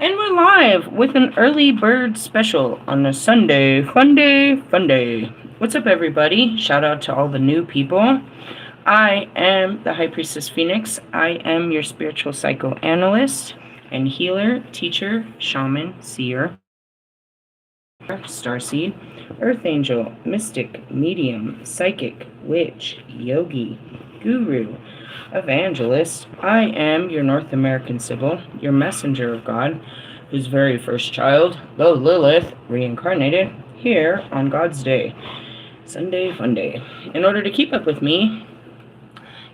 And we're live with an early bird special on a Sunday. Fun day, fun day. What's up, everybody? Shout out to all the new people. I am the High Priestess Phoenix. I am your spiritual psychoanalyst and healer, teacher, shaman, seer, starseed, earth angel, mystic, medium, psychic, witch, yogi, guru, evangelist. I am your North American Sybil, your messenger of God, whose very first child, the Lilith, reincarnated here on God's Day. Sunday Fun Day. In order to keep up with me,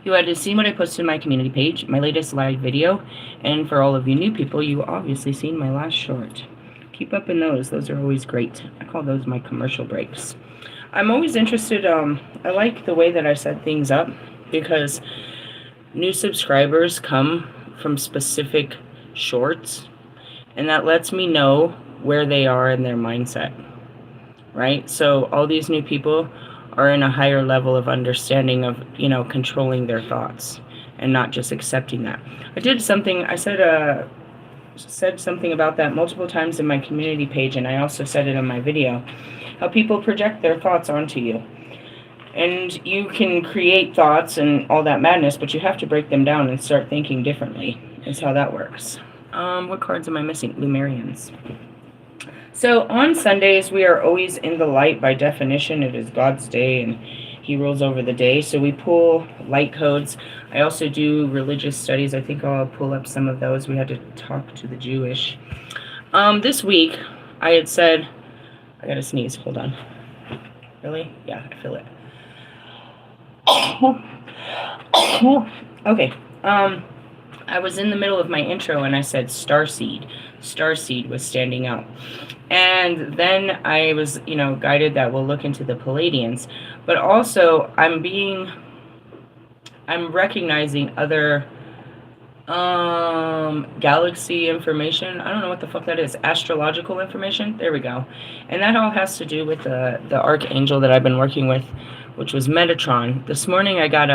you had to see what I posted on my community page, my latest live video, and for all of you new people, you obviously seen my last short. Keep up in those. Those are always great. I call those my commercial breaks. I'm always interested. I like the way that I set things up because new subscribers come from specific shorts, and that lets me know where they are in their mindset, right? So all these new people are in a higher level of understanding of, controlling their thoughts and not just accepting that. I said something about that multiple times in my community page, and I also said it in my video, how people project their thoughts onto you. And you can create thoughts and all that madness, but you have to break them down and start thinking differently. Is how that works. What cards am I missing? Lumerians. So on Sundays, we are always in the light. By definition, it is God's day, and He rules over the day. So we pull light codes. I also do religious studies. I think I'll pull up some of those. We had to talk to the Jewish. This week, I had said, I gotta sneeze. Hold on. Really? Yeah, I feel it. Okay. I was in the middle of my intro and I said Starseed. Starseed was standing out. And then I was, guided that we'll look into the Palladians. But also, I'm recognizing other galaxy information. I don't know what the fuck that is. Astrological information. There we go. And that all has to do with the archangel that I've been working with, which was Metatron. This morning I got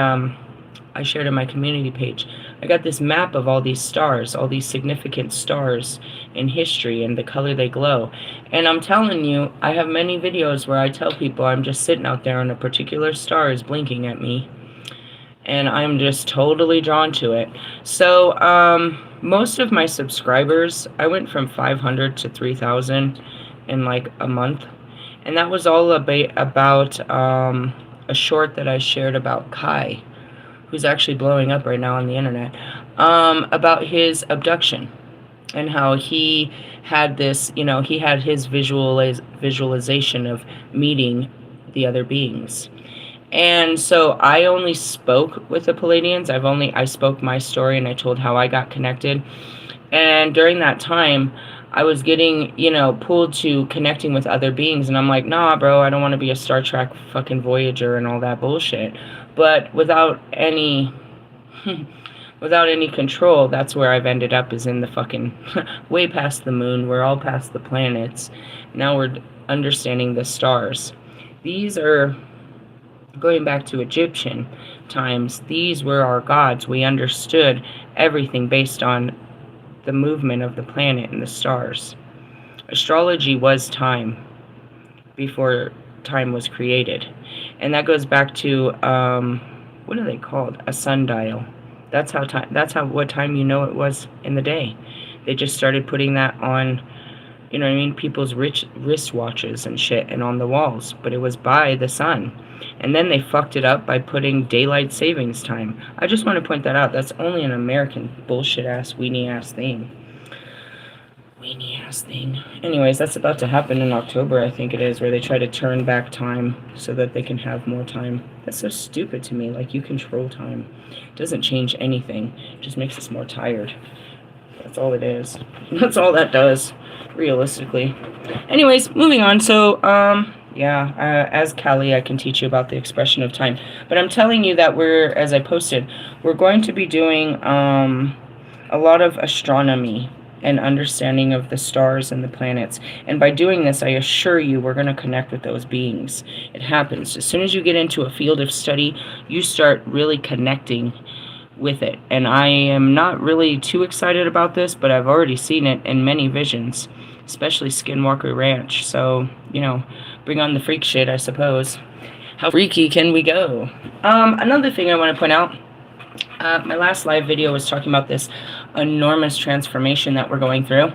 I shared on my community page. I got this map of all these stars, all these significant stars in history and the color they glow. And I'm telling you, I have many videos where I tell people I'm just sitting out there and a particular star is blinking at me. And I'm just totally drawn to it. So most of my subscribers, I went from 500 to 3,000 in like a month. And that was all about a short that I shared about Kai, who's actually blowing up right now on the internet, about his abduction and how he had this, he had his visualization of meeting the other beings. And so I only spoke with the Palladians. I spoke my story and I told how I got connected. And during that time, I was getting, pulled to connecting with other beings. And I'm like, nah, bro, I don't want to be a Star Trek fucking Voyager and all that bullshit. But without any control, that's where I've ended up, is in the fucking way past the moon. We're all past the planets. Now we're understanding the stars. These are, going back to Egyptian times, these were our gods. We understood everything based on the movement of the planet and the stars. Astrology was time before time was created. And that goes back to, what are they called? A sundial. That's what time it was in the day. They just started putting that on, people's wristwatches and shit and on the walls. But it was by the sun. And then they fucked it up by putting daylight savings time. I just want to point that out. That's only an American bullshit-ass, weenie-ass thing. Weenie-ass thing. Anyways, that's about to happen in October, I think it is, where they try to turn back time so that they can have more time. That's so stupid to me. Like, you control time. It doesn't change anything. It just makes us more tired. That's all it is. That's all that does, realistically. Anyways, moving on. So, as Callie, I can teach you about the expression of time. But I'm telling you that as I posted, we're going to be doing a lot of astronomy and understanding of the stars and the planets. And by doing this, I assure you, we're going to connect with those beings. It happens. As soon as you get into a field of study, you start really connecting with it. And I am not really too excited about this, but I've already seen it in many visions, especially Skinwalker Ranch. So, bring on the freak shit, I suppose. How freaky can we go? Another thing I want to point out, my last live video was talking about this enormous transformation that we're going through.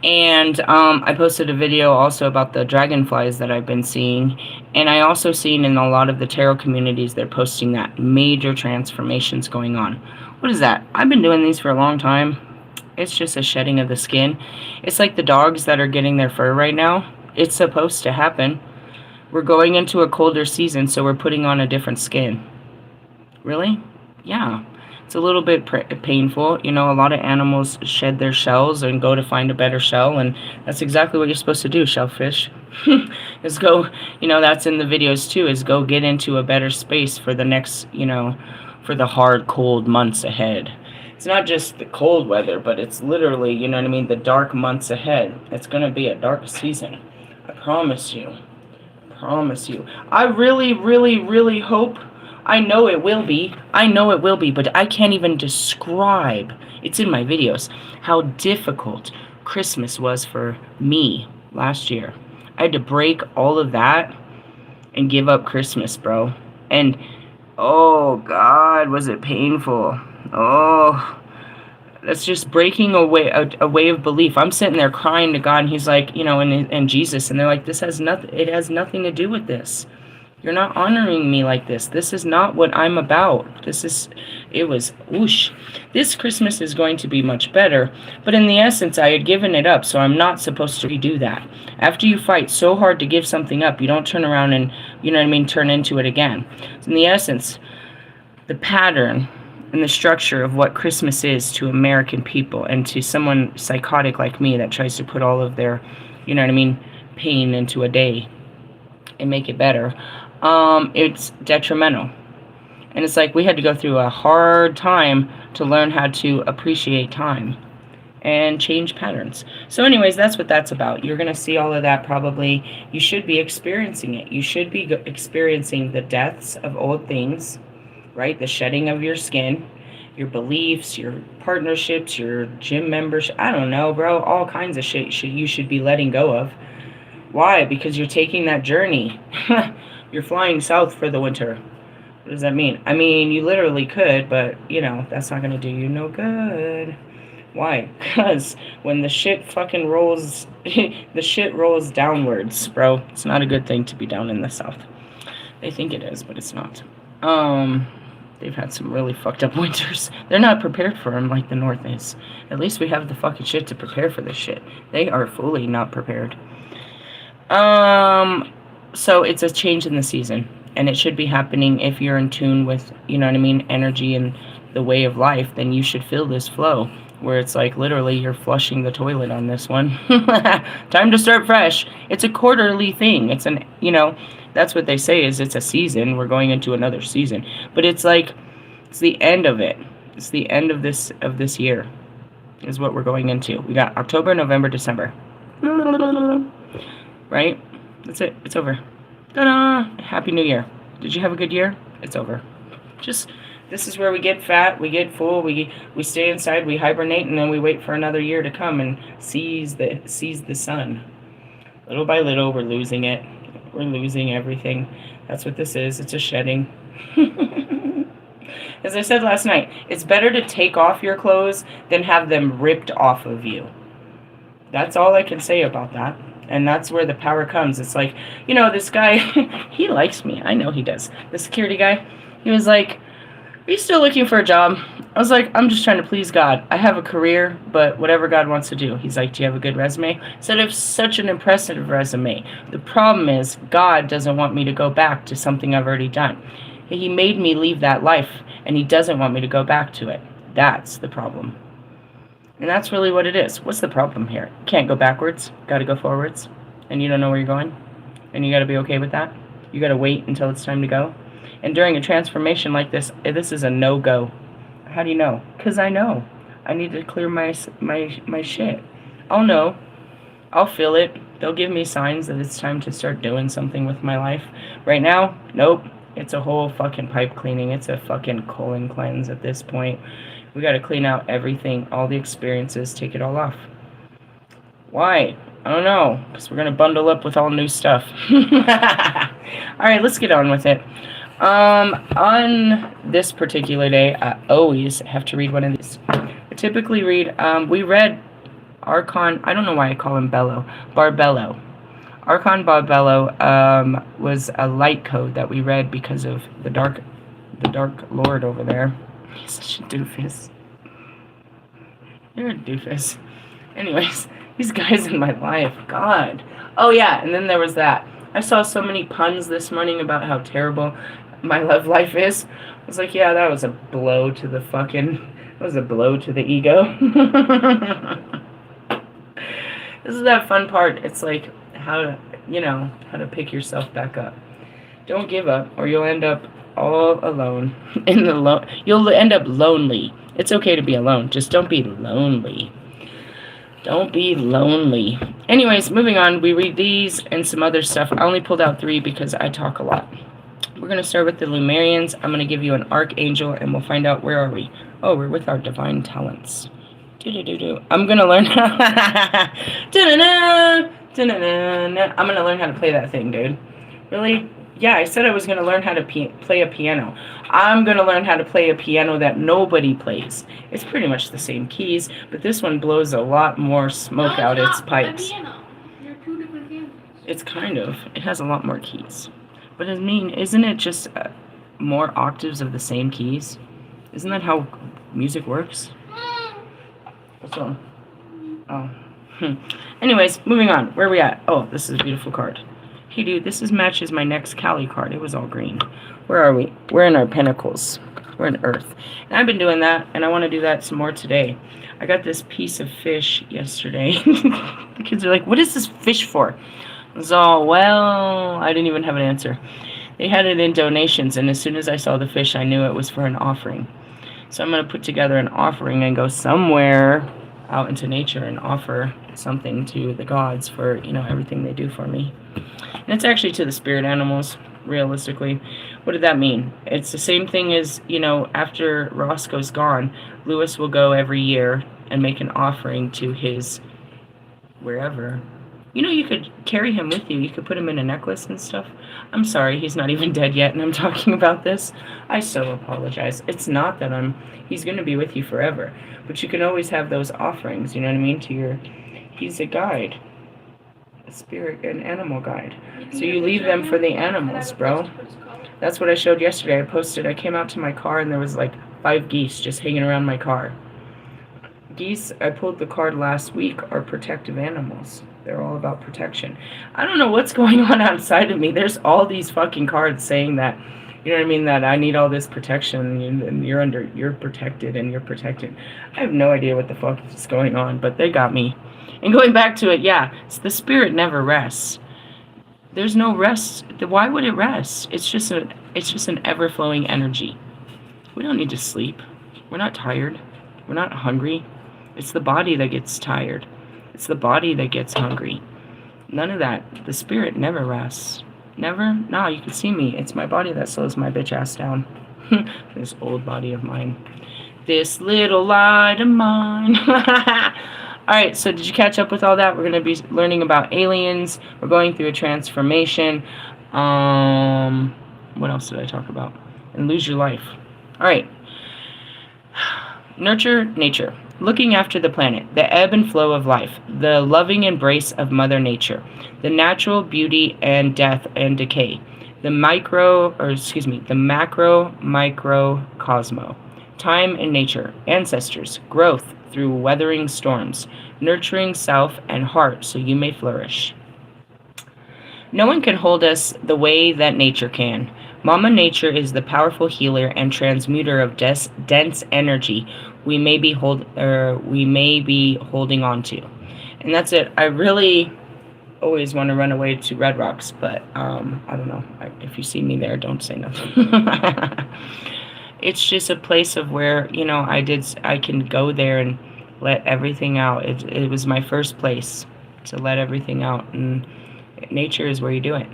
And I posted a video also about the dragonflies that I've been seeing. And I also seen in a lot of the tarot communities, they're posting that major transformations going on. What is that? I've been doing these for a long time. It's just a shedding of the skin. It's like the dogs that are getting their fur right now. It's supposed to happen. We're going into a colder season, so we're putting on a different skin. Really? Yeah. It's a little bit painful. A lot of animals shed their shells and go to find a better shell, and that's exactly what you're supposed to do, shellfish. Is go, that's in the videos too, is go get into a better space for the next, for the hard, cold months ahead. It's not just the cold weather, but it's literally, the dark months ahead. It's going to be a dark season. I promise you. I really, really, really hope. I know it will be, but I can't even describe, it's in my videos, how difficult Christmas was for me last year. I had to break all of that and give up Christmas, bro. And, oh, God, was it painful. Oh, that's just breaking a way of belief. I'm sitting there crying to God, and he's like, and Jesus, and they're like, it has nothing to do with this. You're not honoring me like this. This is not what I'm about. It was, whoosh. This Christmas is going to be much better. But in the essence, I had given it up, so I'm not supposed to redo that. After you fight so hard to give something up, you don't turn around and, turn into it again. So in the essence, the pattern and the structure of what Christmas is to American people and to someone psychotic like me that tries to put all of their, pain into a day and make it better. It's detrimental. And it's like we had to go through a hard time to learn how to appreciate time and change patterns. So anyways, that's what that's about. You're going to see all of that probably. You should be experiencing it. You should be experiencing the deaths of old things, right? The shedding of your skin, your beliefs, your partnerships, your gym membership. I don't know, bro. All kinds of shit you should be letting go of. Why? Because you're taking that journey. You're flying south for the winter. What does that mean? I mean, you literally could, but, that's not going to do you no good. Why? Because when the shit fucking rolls, the shit rolls downwards, bro. It's not a good thing to be down in the south. They think it is, but it's not. They've had some really fucked up winters. They're not prepared for them like the north is. At least we have the fucking shit to prepare for this shit. They are fully not prepared. So it's a change in the season, and it should be happening if you're in tune with, energy and the way of life. Then you should feel this flow where it's like literally you're flushing the toilet on this one. Time to start fresh. It's a quarterly thing. It's that's what they say, is it's a season. We're going into another season, but it's like it's the end of it. It's the end of this year is what we're going into. We got October, November, December. Right? That's it. It's over. Ta-da! Happy New Year. Did you have a good year? It's over. This is where we get fat, we get full, we stay inside, we hibernate, and then we wait for another year to come and seize the sun. Little by little, we're losing it. We're losing everything. That's what this is. It's a shedding. As I said last night, it's better to take off your clothes than have them ripped off of you. That's all I can say about that. And that's where the power comes. It's like, this guy, he likes me. I know he does. The security guy, he was like, are you still looking for a job? I was like, I'm just trying to please God. I have a career, but whatever God wants to do. He's like, do you have a good resume? I said, I have such an impressive resume. The problem is God doesn't want me to go back to something I've already done. He made me leave that life, and he doesn't want me to go back to it. That's the problem. And that's really what it is. What's the problem here? You can't go backwards. Got to go forwards. And you don't know where you're going. And you got to be okay with that. You got to wait until it's time to go. And during a transformation like this is a no-go. How do you know? Because I know. I need to clear my shit. I'll know. I'll feel it. They'll give me signs that it's time to start doing something with my life. Right now, nope. It's a whole fucking pipe cleaning. It's a fucking colon cleanse at this point. We got to clean out everything, all the experiences, take it all off. Why? I don't know, because we're going to bundle up with all new stuff. Alright, let's get on with it. On this particular day, I always have to read one of these. I typically read, we read Archon, I don't know why I call him Barbello. Archon Barbello was a light code that we read because of the Dark Lord over there. He's such a doofus. You're a doofus. Anyways, these guys in my life, God. Oh yeah, and then there was that. I saw so many puns this morning about how terrible my love life is. I was like, yeah, that was a blow to the ego. This is that fun part. It's like how to pick yourself back up. Don't give up, or you'll end up all alone. You'll end up lonely. It's okay to be alone. Just don't be lonely. Don't be lonely. Anyways, moving on. We read these and some other stuff. I only pulled out 3 because I talk a lot. We're going to start with the Lumerians. I'm going to give you an archangel, and we'll find out where are we. Oh, we're with our divine talents. I'm going to learn I'm going to learn how to play that thing, dude. Really? Yeah, I said I was going to learn how to play a piano. I'm going to learn how to play a piano that nobody plays. It's pretty much the same keys, but this one blows a lot more smoke out its pipes. They're 2 different pianos. It's kind of. It has a lot more keys. But I mean, isn't it just more octaves of the same keys? Isn't that how music works? What's wrong? Oh. Anyways, moving on. Where are we at? Oh, this is a beautiful card. Hey, dude, this matches my next Cali card. It was all green. Where are we? We're in our pentacles. We're in Earth. And I've been doing that, and I want to do that some more today. I got this piece of fish yesterday. The kids are like, what is this fish for? So, well, I didn't even have an answer. They had it in donations, and as soon as I saw the fish, I knew it was for an offering. So I'm going to put together an offering and go somewhere out into nature and offer something to the gods for, everything they do for me. And it's actually to the spirit animals, realistically. What did that mean? It's the same thing as, after Roscoe's gone, Lewis will go every year and make an offering to his wherever. You could carry him with you. You could put him in a necklace and stuff. I'm sorry, he's not even dead yet, and I'm talking about this. I so apologize. It's not that he's going to be with you forever. But you can always have those offerings, you know what I mean, he's a guide. A spirit, an animal guide. So you leave them for the animals, bro. That's what I showed yesterday. I came out to my car, and there was like 5 geese just hanging around my car. Geese, I pulled the card last week, are protective animals. They're all about protection. I don't know what's going on outside of me. There's all these fucking cards saying that, that I need all this protection, and you're protected, and you're protected. I have no idea what the fuck is going on, but they got me. And going back to it, yeah, the spirit never rests. There's no rest. Why would it rest? It's just an ever-flowing energy. We don't need to sleep. We're not tired. We're not hungry. It's the body that gets tired. It's the body that gets hungry. None of that. The spirit never rests. Never? No, you can see me. It's my body that slows my bitch ass down. This old body of mine. This little light of mine. Alright, so did you catch up with all that? We're going to be learning about aliens. We're going through a transformation. What else did I talk about? And lose your life. Alright. Nurture nature. Looking after the planet, the ebb and flow of life, the loving embrace of Mother Nature, the natural beauty and death and decay, the macro microcosmo, time and nature, ancestors, growth through weathering storms, nurturing self and heart so you may flourish. No one can hold us the way that nature can. Mama Nature is the powerful healer and transmuter of dense energy we may be holding on to. And that's it. I really always want to run away to Red Rocks, but I don't know. If you see me there, don't say nothing. It's just a place of where, I can go there and let everything out. It was my first place to let everything out, and nature is where you do it.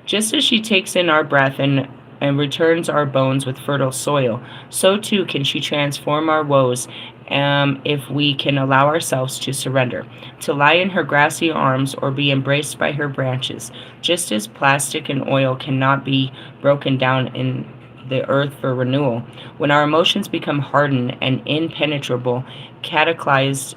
Just as she takes in our breath and and returns our bones with fertile soil, so too can she transform our woes if we can allow ourselves to surrender, to lie in her grassy arms or be embraced by her branches, just as plastic and oil cannot be broken down in the earth for renewal. When our emotions become hardened and impenetrable, catalyzed,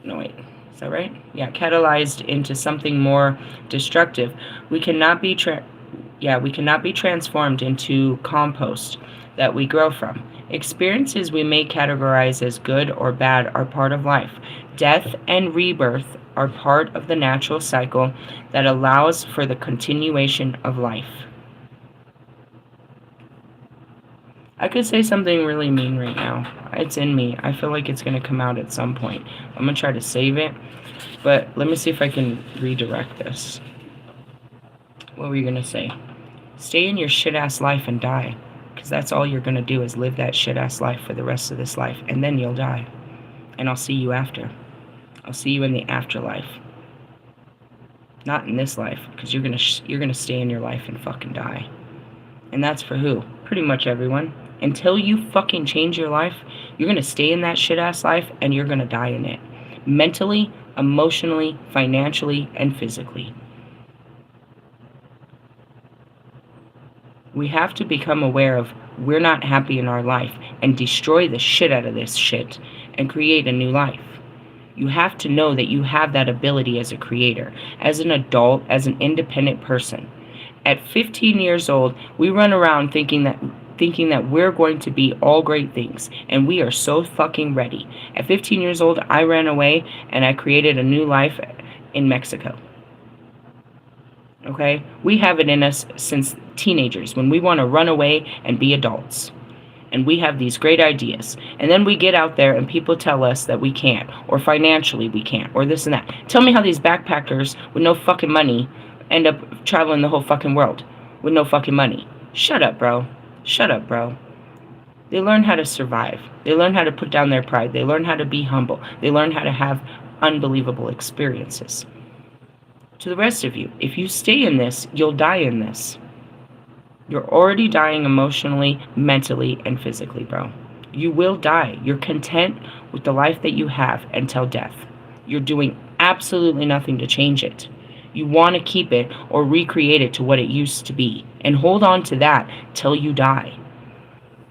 no wait, is that right? Yeah, catalyzed into something more destructive, we cannot be transformed into compost that we grow from. Experiences we may categorize as good or bad are part of life. Death and rebirth are part of the natural cycle that allows for the continuation of life. I could say something really mean right now. It's in me. I feel like it's going to come out at some point. I'm going to try to save it, but let me see if I can redirect this. What were you going to say? Stay in your shit-ass life and die, because that's all you're going to do is live that shit-ass life for the rest of this life, and then you'll die. And I'll see you after. I'll see you in the afterlife. Not in this life, because you're gonna stay in your life and fucking die. And that's for who? Pretty much everyone. Until you fucking change your life, you're gonna stay in that shit-ass life and you're gonna die in it. Mentally, emotionally, financially, and physically. We have to become aware of we're not happy in our life and destroy the shit out of this shit and create a new life. You have to know that you have that ability as a creator, as an adult, as an independent person. At 15 years old, we run around thinking that we're going to be all great things, and we are so fucking ready. At 15 years old, I ran away and I created a new life in Mexico. Okay? We have it in us since teenagers when we want to run away and be adults. And we have these great ideas. And then we get out there and people tell us that we can't, or financially we can't, or this and that. Tell me how these backpackers with no fucking money end up traveling the whole fucking world with no fucking money. Shut up, bro. Shut up, bro. They learn how to survive. They learn how to put down their pride. They learn how to be humble. They learn how to have unbelievable experiences. To the rest of you, if you stay in this, you'll die in this. You're already dying emotionally, mentally, and physically, bro. You will die. You're content with the life that you have until death. You're doing absolutely nothing to change it. You want to keep it or recreate it to what it used to be. And hold on to that till you die.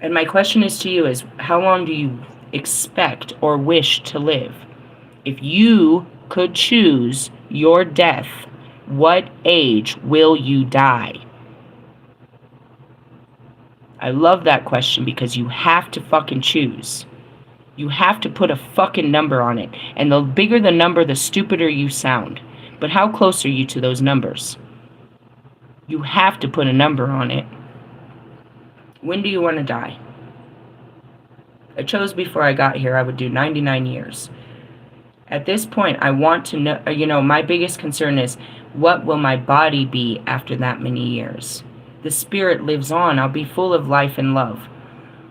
And my question is to you is, how long do you expect or wish to live? If you could choose your death, what age will you die? I love that question because you have to fucking choose. You have to put a fucking number on it. And the bigger the number, the stupider you sound. But how close are you to those numbers? You have to put a number on it. When do you want to die? I chose before I got here I would do 99 years. At this point, I want to know, my biggest concern is, what will my body be after that many years? The spirit lives on. I'll be full of life and love.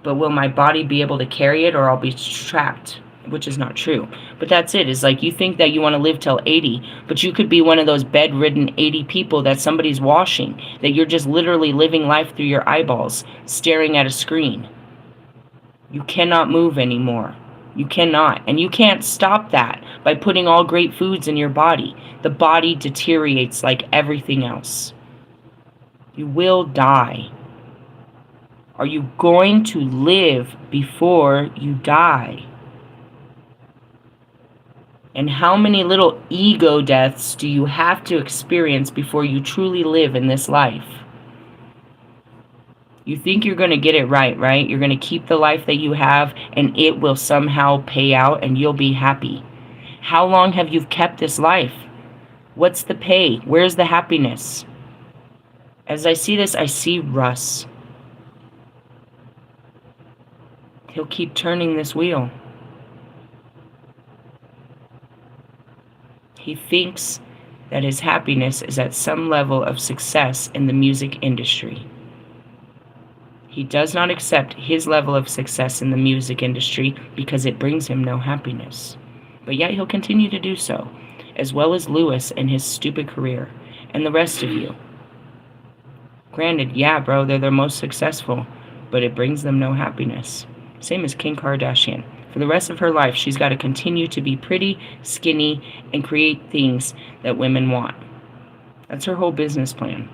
But will my body be able to carry it, or I'll be trapped? Which is not true. But that's it. It's like you think that you want to live till 80, but you could be one of those bedridden 80 people that somebody's washing, that you're just literally living life through your eyeballs, staring at a screen. You cannot move anymore. You cannot. And you can't stop that by putting all great foods in your body. The body deteriorates like everything else. You will die. Are you going to live before you die? And how many little ego deaths do you have to experience before you truly live in this life? You think you're going to get it right? You're going to keep the life that you have and it will somehow pay out and you'll be happy. How long have you kept this life? What's the pay? Where's the happiness? As I see this, I see Russ. He'll keep turning this wheel. He thinks that his happiness is at some level of success in the music industry. He does not accept his level of success in the music industry because it brings him no happiness. But yet he'll continue to do so, as well as Lewis and his stupid career. And the rest of you. Granted, yeah, bro, they're the most successful, but it brings them no happiness. Same as Kim Kardashian. For the rest of her life, she's got to continue to be pretty, skinny, and create things that women want. That's her whole business plan.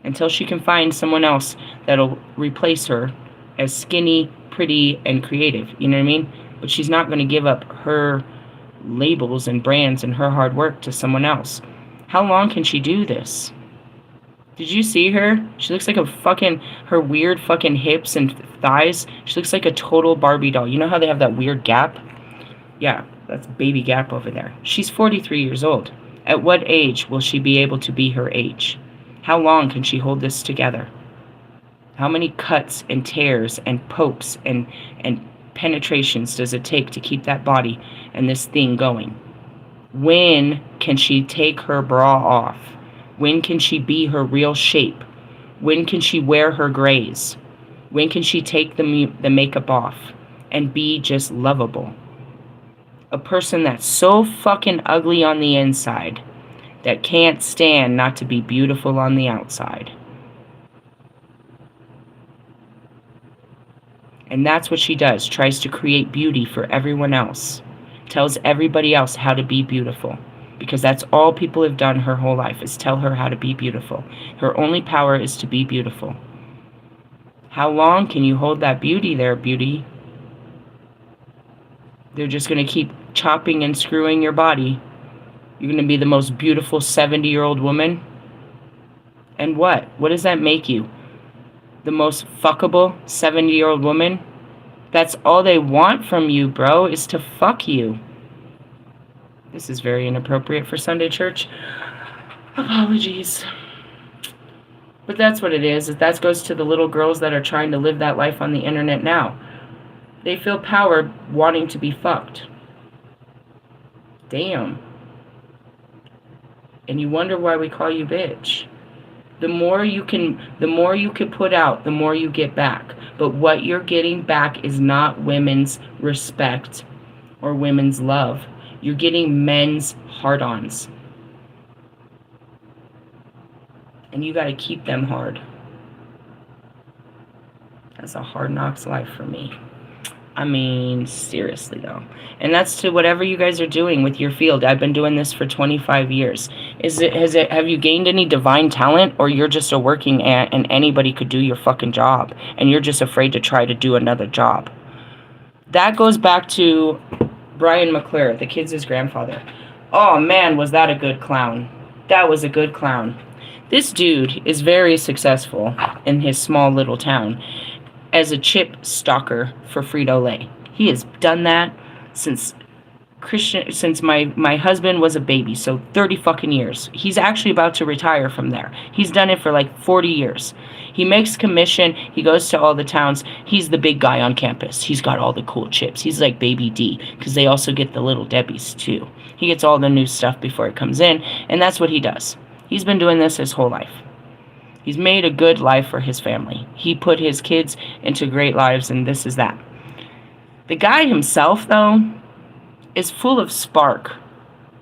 Until she can find someone else that'll replace her as skinny, pretty, and creative. You know what I mean? But she's not going to give up her labels and brands and her hard work to someone else. How long can she do this? Did you see her? She looks like her weird fucking hips and thighs. She looks like a total Barbie doll. You know how they have that weird gap? Yeah, that's baby gap over there. She's 43 years old. At what age will she be able to be her age? How long can she hold this together? How many cuts and tears and pokes and penetrations does it take to keep that body and this thing going? When can she take her bra off? When can she be her real shape? When can she wear her grays? When can she take the makeup off and be just lovable? A person that's so fucking ugly on the inside that can't stand not to be beautiful on the outside. And that's what she does, tries to create beauty for everyone else. Tells everybody else how to be beautiful. Because that's all people have done her whole life, is tell her how to be beautiful. Her only power is to be beautiful. How long can you hold that beauty there, beauty? They're just going to keep chopping and screwing your body. You're going to be the most beautiful 70-year-old woman? And what? What does that make you? The most fuckable 70-year-old woman? That's all they want from you, bro, is to fuck you. This is very inappropriate for Sunday church. Apologies. But that's what it is. That goes to the little girls that are trying to live that life on the internet now. They feel power wanting to be fucked. Damn. And you wonder why we call you bitch. The more you can put out, the more you get back. But what you're getting back is not women's respect or women's love. You're getting men's hard-ons. And you got to keep them hard. That's a hard knocks life for me. I mean, seriously though. And that's to whatever you guys are doing with your field. I've been doing this for 25 years. Have you gained any divine talent, or you're just a working ant and anybody could do your fucking job and you're just afraid to try to do another job? That goes back to Brian McClure, the kid's grandfather. Oh man, was that a good clown. That was a good clown. This dude is very successful in his small little town as a chip stalker for Frito-Lay. He has done that since my husband was a baby, so 30 fucking years. He's actually about to retire from there. He's done it for like 40 years. He makes commission. He goes to all the towns. He's the big guy on campus. He's got all the cool chips. He's like Baby D, because they also get the little Debbies too. He gets all the new stuff before it comes in, and that's what he does. He's been doing this his whole life. He's made a good life for his family. He put his kids into great lives, and this is that. The guy himself, though, is full of spark.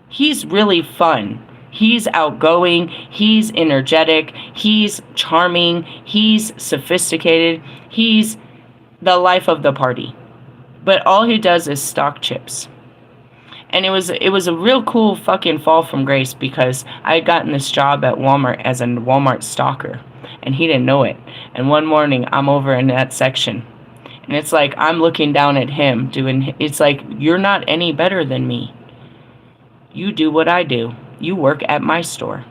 He's really fun. He's outgoing. He's energetic. He's charming. He's sophisticated. He's the life of the party. But all he does is stock chips. And it was a real cool fucking fall from grace, because I had gotten this job at Walmart as a Walmart stalker, and he didn't know it. And one morning, I'm over in that section, and it's like I'm looking down at him doing. It's like, you're not any better than me. You do what I do. You work at my store.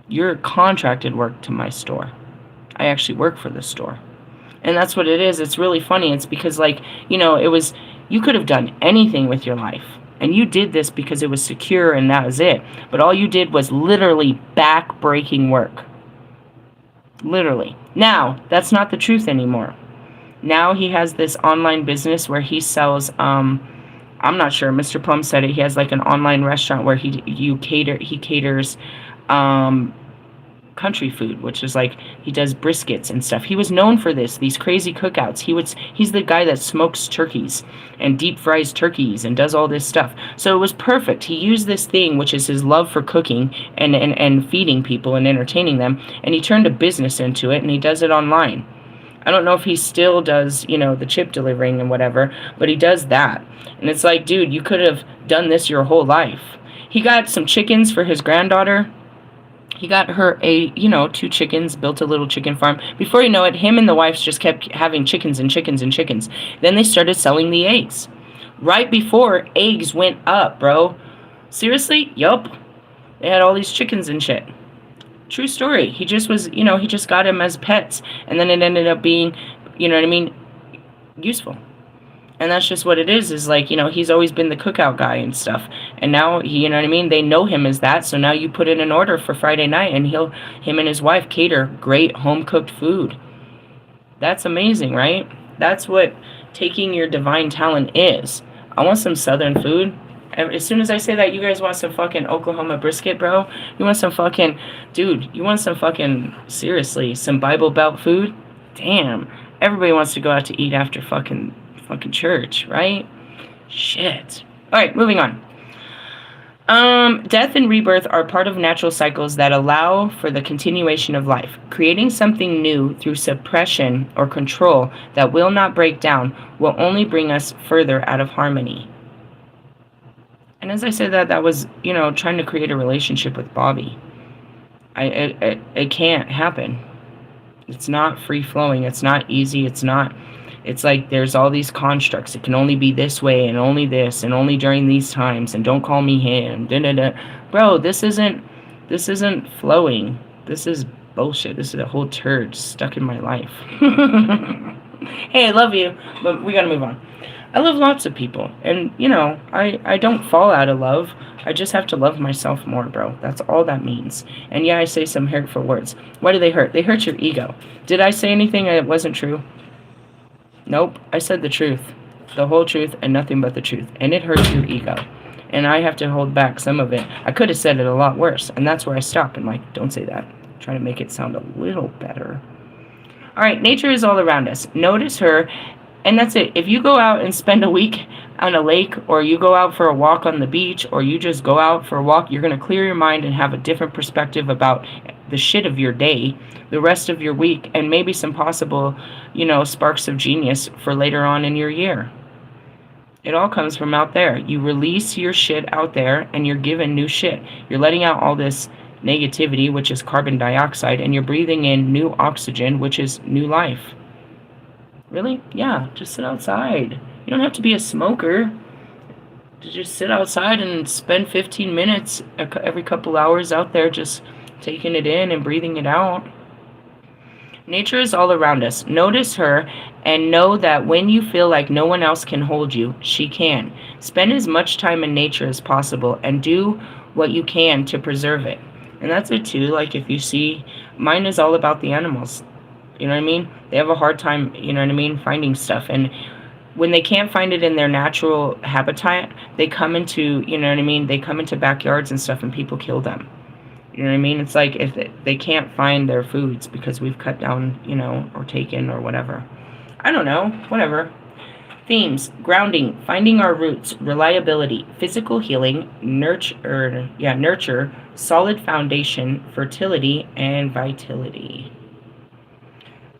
You're contracted work to my store. I actually work for the store. And that's what it is. It's really funny. It's because, like, you could have done anything with your life. And you did this because it was secure and that was it. But all you did was literally back-breaking work. Literally. Now, that's not the truth anymore. Now he has this online business where he sells, I'm not sure, Mr. Plum said it, he has like an online restaurant where he caters country food, which is like he does briskets and stuff. He was known for these crazy cookouts. He's the guy that smokes turkeys and deep fries turkeys and does all this stuff. So it was perfect. He used this thing, which is his love for cooking and feeding people and entertaining them, and he turned a business into it, and he does it online. I don't know if he still does, the chip delivering and whatever, but he does that. And it's like, dude, you could have done this your whole life. He got some chickens for his granddaughter. He got her 2 chickens, built a little chicken farm. Before you know it, him and the wife just kept having chickens and chickens and chickens. Then they started selling the eggs. Right before eggs went up, bro. Seriously? Yup. They had all these chickens and shit. True story. He just was, he just got them as pets. And then it ended up being, useful. And that's just what it is like, he's always been the cookout guy and stuff. And now, they know him as that. So now you put in an order for Friday night and him and his wife cater great home-cooked food. That's amazing, right? That's what taking your divine talent is. I want some southern food. As soon as I say that, you guys want some fucking Oklahoma brisket, bro? You want some fucking, dude, you want some fucking, seriously, some Bible Belt food? Damn. Everybody wants to go out to eat after fucking church, right? Shit. Alright, moving on. Death and rebirth are part of natural cycles that allow for the continuation of life. Creating something new through suppression or control that will not break down will only bring us further out of harmony. And as I said that was, trying to create a relationship with Bobby. It can't happen. It's not free-flowing. It's not easy. It's like there's all these constructs. It can only be this way and only this and only during these times and don't call me him. Bro, this isn't flowing. This is bullshit. This is a whole turd stuck in my life. Hey, I love you, but we gotta move on. I love lots of people, and I don't fall out of love. I just have to love myself more, bro. That's all that means. And yeah, I say some hurtful words. Why do they hurt? They hurt your ego. Did I say anything that wasn't true? Nope, I said the truth. The whole truth and nothing but the truth. And it hurts your ego. And I have to hold back some of it. I could have said it a lot worse. And that's where I stop and don't say that. Try to make it sound a little better. Alright, nature is all around us. Notice her, and that's it. If you go out and spend a week on a lake, or you go out for a walk on the beach, or you just go out for a walk, you're going to clear your mind and have a different perspective about the shit of your day, the rest of your week, and maybe some possible, sparks of genius for later on in your year. It all comes from out there. You release your shit out there, and you're given new shit. You're letting out all this negativity, which is carbon dioxide, and you're breathing in new oxygen, which is new life. Really? Yeah, just sit outside. You don't have to be a smoker. Just sit outside and spend 15 minutes every couple hours out there just taking it in and breathing it out. Nature is all around us. Notice her and know that when you feel like no one else can hold you, she can. Spend as much time in nature as possible and do what you can to preserve it. And that's it too. Like if you see, mine is all about the animals. You know what I mean? They have a hard time, finding stuff. And when they can't find it in their natural habitat, they come into, they come into backyards and stuff and people kill them. You know what I mean? It's like if they can't find their foods because we've cut down, or taken or whatever. I don't know. Whatever. Themes: grounding, finding our roots, reliability, physical healing, nurture, solid foundation, fertility, and vitality.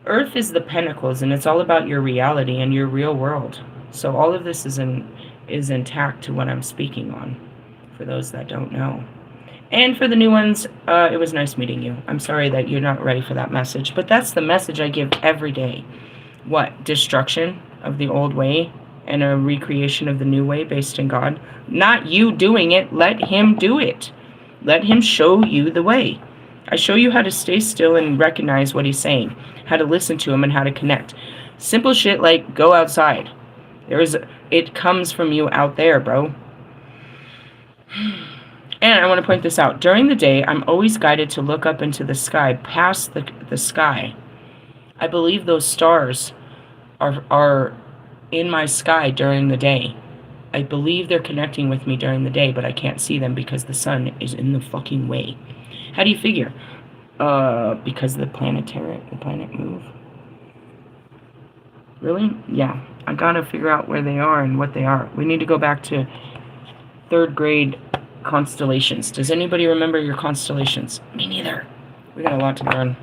Earth is the pentacles, and it's all about your reality and your real world. So all of this is intact to what I'm speaking on, for those that don't know. And for the new ones, it was nice meeting you. I'm sorry that you're not ready for that message, but that's the message I give every day. What? Destruction of the old way and a recreation of the new way based in God. Not you doing it. Let Him do it. Let Him show you the way. I show you how to stay still and recognize what He's saying, how to listen to Him, and how to connect. Simple shit like go outside. It comes from you out there, bro. And I want to point this out. During the day, I'm always guided to look up into the sky, past the sky. I believe those stars are in my sky during the day. I believe they're connecting with me during the day, but I can't see them because the sun is in the fucking way. How do you figure? Because of the planet move. Really? Yeah. I gotta figure out where they are and what they are. We need to go back to 3rd grade constellations. Does anybody remember your constellations? Me neither. We got a lot to learn.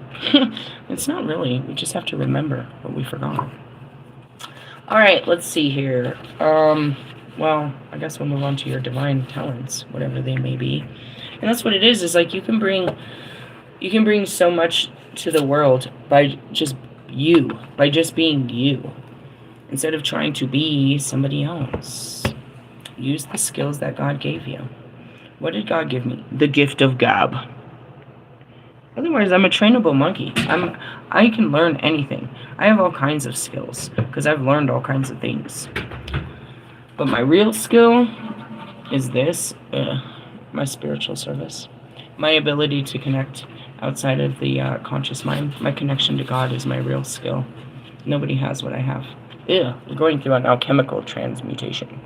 It's not really. We just have to remember what we forgot. Alright, let's see here. Well, I guess we'll move on to your divine talents, whatever they may be. And that's what it is like you can bring so much to the world by just being you. Instead of trying to be somebody else. Use the skills that God gave you. What did God give me? The gift of gab. Otherwise, I'm a trainable monkey. I can learn anything. I have all kinds of skills because I've learned all kinds of things. But my real skill is this, my spiritual service. My ability to connect outside of the conscious mind. My connection to God is my real skill. Nobody has what I have. Ew, we're going through an alchemical transmutation.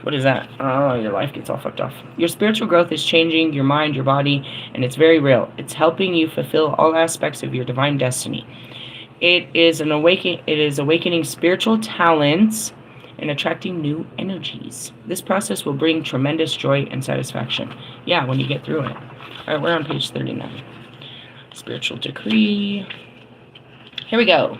What is that? Oh, your life gets all fucked off. Your spiritual growth is changing your mind, your body, and it's very real. It's helping you fulfill all aspects of your divine destiny. It is awakening spiritual talents and attracting new energies. This process will bring tremendous joy and satisfaction. Yeah, when you get through it. All right, we're on page 39. Spiritual decree. Here we go.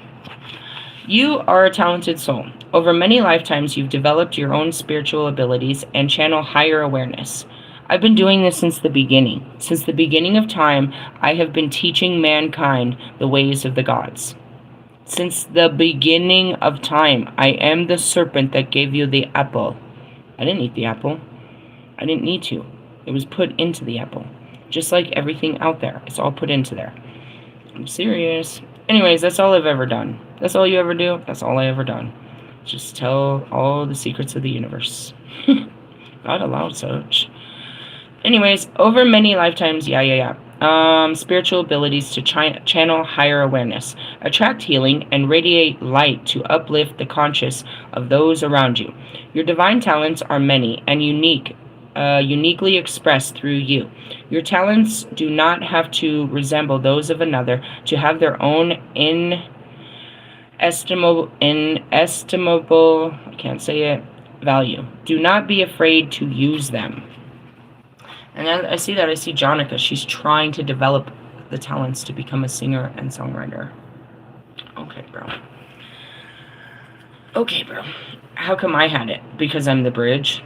You are a talented soul. Over many lifetimes, you've developed your own spiritual abilities and channel higher awareness. I've been doing this since the beginning. Since the beginning of time, I have been teaching mankind the ways of the gods. Since the beginning of time, I am the serpent that gave you the apple. I didn't eat the apple. I didn't need to. It was put into the apple. Just like everything out there. It's all put into there. I'm serious. Anyways, that's all I've ever done. That's all you ever do? That's all I ever done. Just tell all the secrets of the universe. God allowed such. Anyways, over many lifetimes, spiritual abilities to channel higher awareness, attract healing, and radiate light to uplift the conscious of those around you. Your divine talents are many and uniquely expressed through you. Your talents do not have to resemble those of another to have their own inestimable, I can't say it, value. Do not be afraid to use them. And I see that. I see Jonica. She's trying to develop the talents to become a singer and songwriter. Okay, bro. How come I had it? Because I'm the bridge.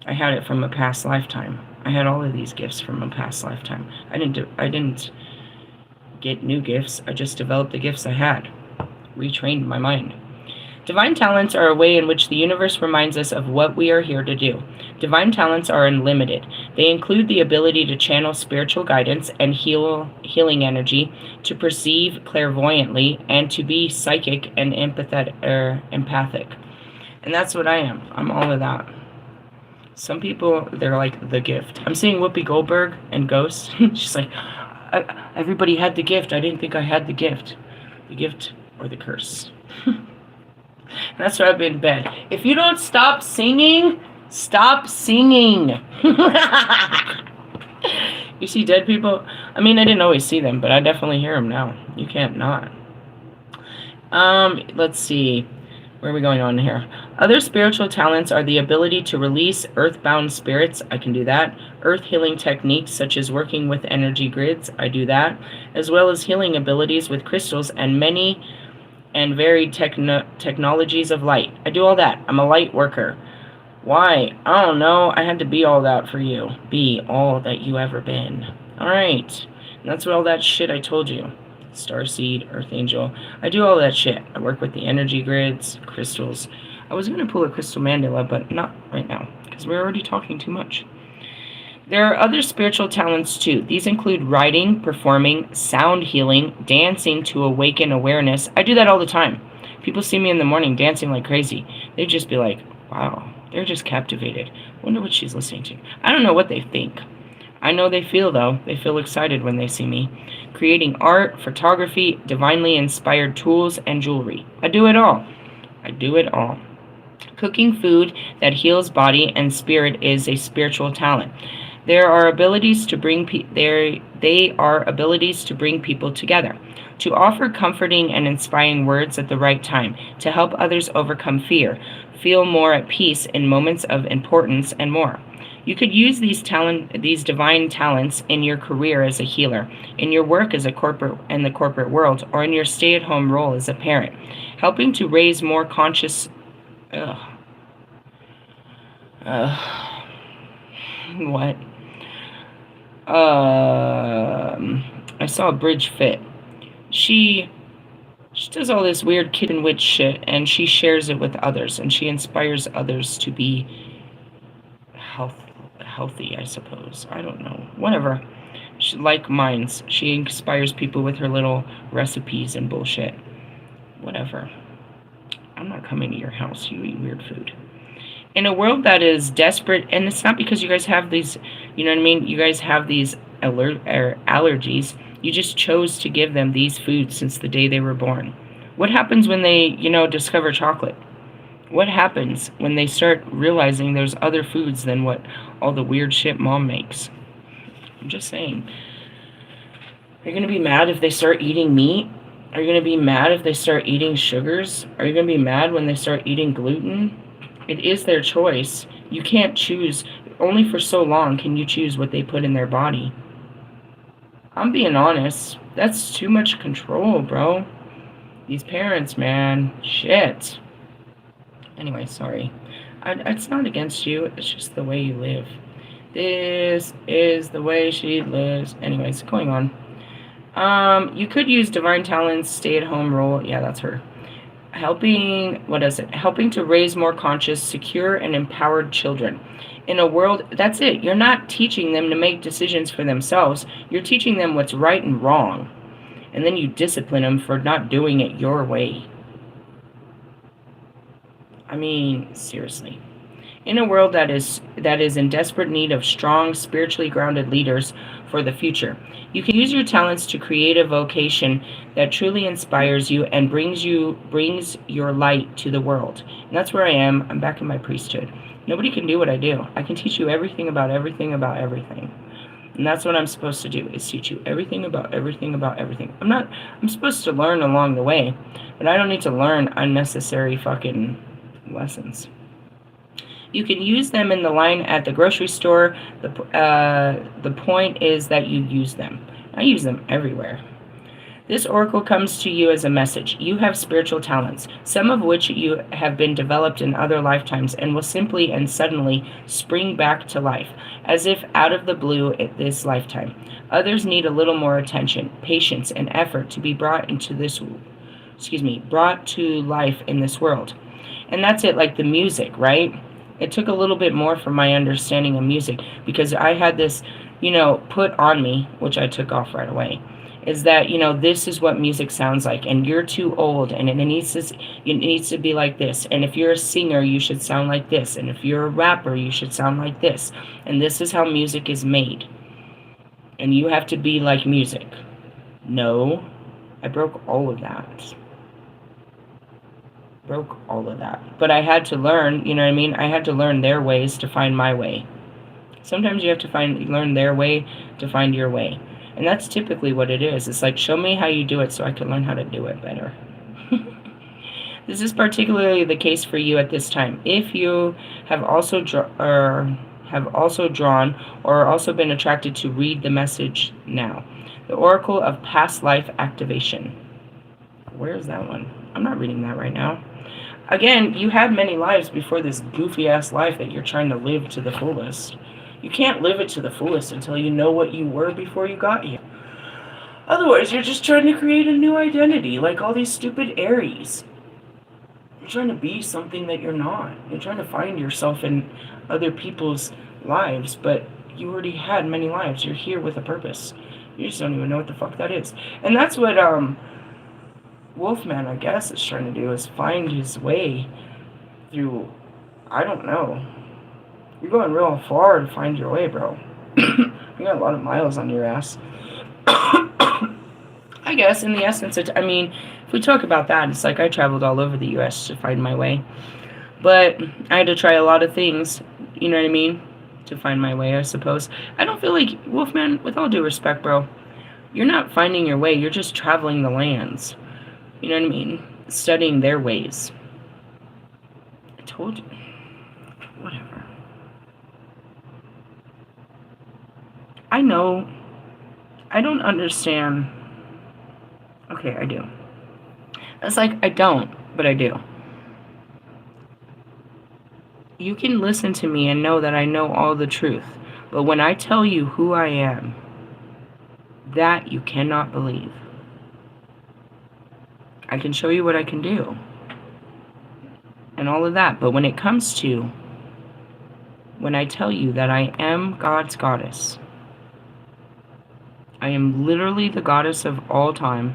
I had it from a past lifetime. I had all of these gifts from a past lifetime. I didn't get new gifts. I just developed the gifts I had. Retrained my mind. Divine talents are a way in which the universe reminds us of what we are here to do. Divine talents are unlimited. They include the ability to channel spiritual guidance and healing energy, to perceive clairvoyantly, and to be psychic and empathic. And that's what I am. I'm all of that. Some people, they're like the gift. I'm seeing Whoopi Goldberg and Ghost. She's like, everybody had the gift. I didn't think I had the gift. The gift or the curse. And that's why I've been in bed. If you don't stop singing, stop singing. You see dead people? I mean, I didn't always see them, but I definitely hear them now. You can't not. Let's see. Where are we going on here? Other spiritual talents are the ability to release earthbound spirits. I can do that. Earth healing techniques such as working with energy grids. I do that. As well as healing abilities with crystals and many and varied technologies of light. I do all that. I'm a light worker. Why? I don't know. I had to be all that for you. Be all that you ever been. Alright. That's what all that shit I told you. Starseed, Earth Angel. I do all that shit. I work with the energy grids, crystals. I was going to pull a crystal mandala, but not right now, because we're already talking too much. There are other spiritual talents too. These include writing, performing, sound healing, dancing to awaken awareness. I do that all the time. People see me in the morning dancing like crazy. They'd just be like, wow, they're just captivated. Wonder what she's listening to. I don't know what they think. I know they feel, though. They feel excited when they see me. Creating art, photography, divinely inspired tools, and jewelry. I do it all. Cooking food that heals body and spirit is a spiritual talent. There are abilities to bring they are abilities to bring people together, to offer comforting and inspiring words at the right time, to help others overcome fear, feel more at peace in moments of importance, and more. You could use these divine talents in your career as a healer, in your work as a corporate in the corporate world, or in your stay-at-home role as a parent, helping to raise more conscious. Ugh, what? I saw a bridge fit. She she does all this weird kid and witch shit, and she shares it with others, and she inspires others to be health, healthy, I suppose. I don't know. Whatever. She, like minds. She inspires people with her little recipes and bullshit. Whatever. I'm not coming to your house. You eat weird food. In a world that is desperate, and it's not because you guys have these, you know what I mean? You guys have these allergies. You just chose to give them these foods since the day they were born. What happens when they, discover chocolate? What happens when they start realizing there's other foods than what all the weird shit mom makes? I'm just saying. Are you going to be mad if they start eating meat? Are you going to be mad if they start eating sugars? Are you going to be mad when they start eating gluten? It is their choice. You can't choose. Only for so long can you choose what they put in their body. I'm being honest. That's too much control, bro. These parents, man. Shit. Anyway, sorry. It's not against you. It's just the way you live. This is the way she lives. Anyways, going on. You could use divine talents, stay-at-home role. Yeah, that's her. Helping to raise more conscious, secure, and empowered children. In a world, that's it. You're not teaching them to make decisions for themselves. You're teaching them what's right and wrong. And then you discipline them for not doing it your way. I mean, seriously. In a world that is in desperate need of strong, spiritually grounded leaders for the future, you can use your talents to create a vocation that truly inspires you and brings your light to the world. And that's where I am. I'm back in my priesthood. Nobody can do what I do. I can teach you everything about everything about everything. And that's what I'm supposed to do, is teach you everything about everything about everything. I'm supposed to learn along the way, but I don't need to learn unnecessary fucking lessons. You can use them in the line at the grocery store. The point is that you use them. I use them everywhere. This oracle comes to you as a message. You have spiritual talents, some of which you have been developed in other lifetimes and will simply and suddenly spring back to life, as if out of the blue at this lifetime. Others need a little more attention, patience, and effort to be brought to life in this world. And that's it, like the music, right? It took a little bit more from my understanding of music because I had this, put on me, which I took off right away, is that, this is what music sounds like, and you're too old, and it needs to be like this. And if you're a singer, you should sound like this. And if you're a rapper, you should sound like this. And this is how music is made. And you have to be like music. No, I broke all of that. But I had to learn, I had to learn their ways to find my way. Sometimes you have to learn their way to find your way. And that's typically what it is. It's like, show me how you do it so I can learn how to do it better. This is particularly the case for you at this time. If you have also drawn or also been attracted to read the message now. The Oracle of Past Life Activation. Where is that one? I'm not reading that right now. Again, you had many lives before this goofy-ass life that you're trying to live to the fullest. You can't live it to the fullest until you know what you were before you got here. Otherwise, you're just trying to create a new identity, like all these stupid Aries. You're trying to be something that you're not. You're trying to find yourself in other people's lives, but you already had many lives. You're here with a purpose. You just don't even know what the fuck that is. And that's what, Wolfman, I guess, is trying to do, is find his way through, I don't know. You're going real far to find your way, bro. You got a lot of miles on your ass. I guess, in the essence, if we talk about that, it's like I traveled all over the U.S. to find my way. But I had to try a lot of things, you know what I mean? to find my way, I suppose. I don't feel like, Wolfman, with all due respect, bro, you're not finding your way, you're just traveling the lands. You know what I mean? Studying their ways. I told you. Whatever. I know. I don't understand. Okay, I do. It's like, I don't, but I do. You can listen to me and know that I know all the truth. But when I tell you who I am, that you cannot believe. I can show you what I can do. And all of that. But when it comes to, when I tell you that I am God's goddess, I am literally the goddess of all time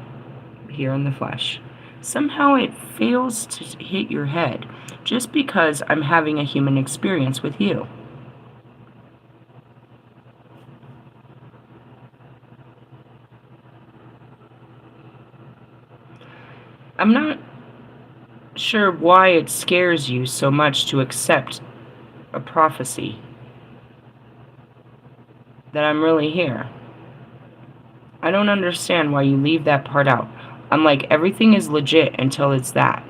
here in the flesh. Somehow it fails to hit your head just because I'm having a human experience with you. I'm not sure why it scares you so much to accept a prophecy that I'm really here. I don't understand why you leave that part out. I'm like, everything is legit until it's that.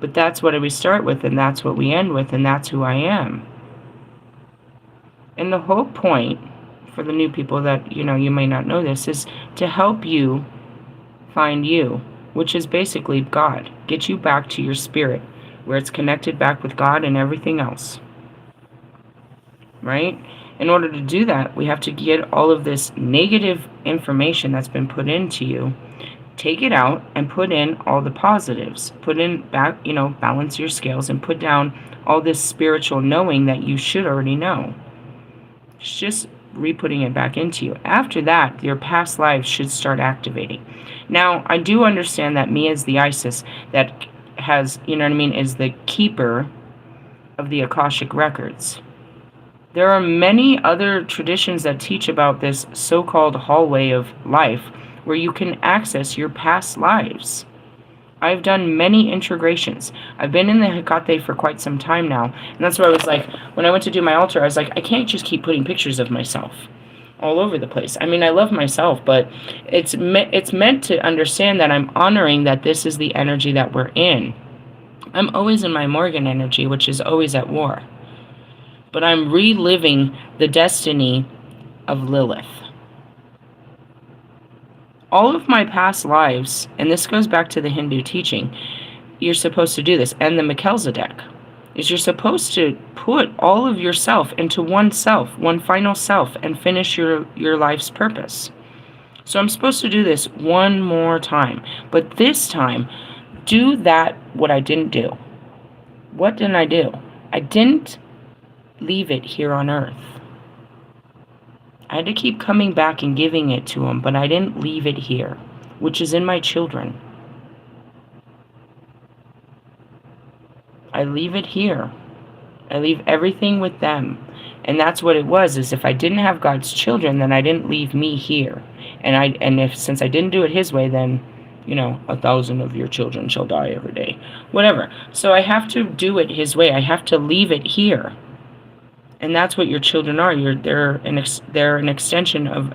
But that's what we start with, and that's what we end with, and that's who I am. And the whole point, for the new people that, you may not know this, is to help you find you, which is basically God. Get you back to your spirit, where it's connected back with God and everything else. Right? In order to do that, we have to get all of this negative information that's been put into you, take it out and put in all the positives. Put in back, balance your scales and put down all this spiritual knowing that you should already know. It's just re-putting it back into you. After that, your past lives should start activating. Now, I do understand that me as the Isis that has, is the keeper of the Akashic records. There are many other traditions that teach about this so-called hallway of life where you can access your past lives. I've done many integrations. I've been in the Hecate for quite some time now, and that's why I was like, when I went to do my altar, I was like, I can't just keep putting pictures of myself all over the place. I mean, I love myself, but it's meant to understand that I'm honoring that this is the energy that we're in. I'm always in my Morgan energy, which is always at war. But I'm reliving the destiny of Lilith. All of my past lives, and this goes back to the Hindu teaching, you're supposed to do this, and the Melchizedek, is you're supposed to put all of yourself into one self, one final self, and finish your life's purpose. So I'm supposed to do this one more time, but this time, do that what I didn't do. What didn't I do? I didn't leave it here on earth. I had to keep coming back and giving it to him, but I didn't leave it here, which is in my children. I leave it here. I leave everything with them. And that's what it was, is if I didn't have God's children, then I didn't leave me here. And since I didn't do it his way, then 1,000 of your children shall die every day. Whatever. So I have to do it his way. I have to leave it here. And that's what your children are. They're an extension of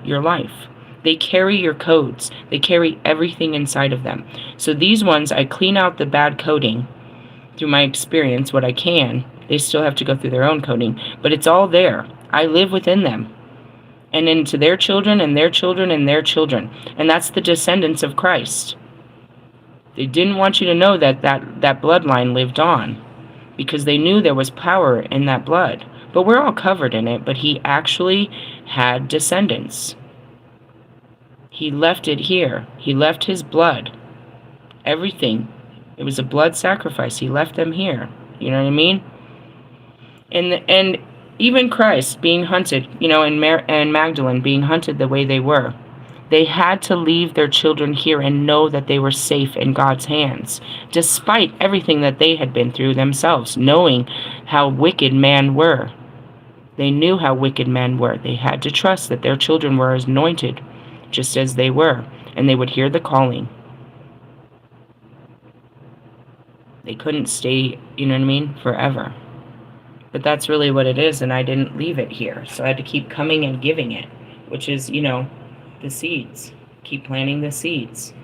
your life. They carry your codes. They carry everything inside of them. So these ones, I clean out the bad coding through my experience, what I can. They still have to go through their own coding, but it's all there. I live within them. And into their children and their children and their children. And that's the descendants of Christ. They didn't want you to know that bloodline lived on, because they knew there was power in that blood. But we're all covered in it, but he actually had descendants. He left it here. He left his blood. Everything. It was a blood sacrifice. He left them here. You know what I mean? And even Christ being hunted, and Magdalene being hunted the way they were. They had to leave their children here and know that they were safe in God's hands, despite everything that they had been through themselves, knowing how wicked men were. They knew how wicked men were. They had to trust that their children were anointed, just as they were, and they would hear the calling. They couldn't stay, forever. But that's really what it is, and I didn't leave it here. So I had to keep coming and giving it, which is, the seeds. Keep planting the seeds.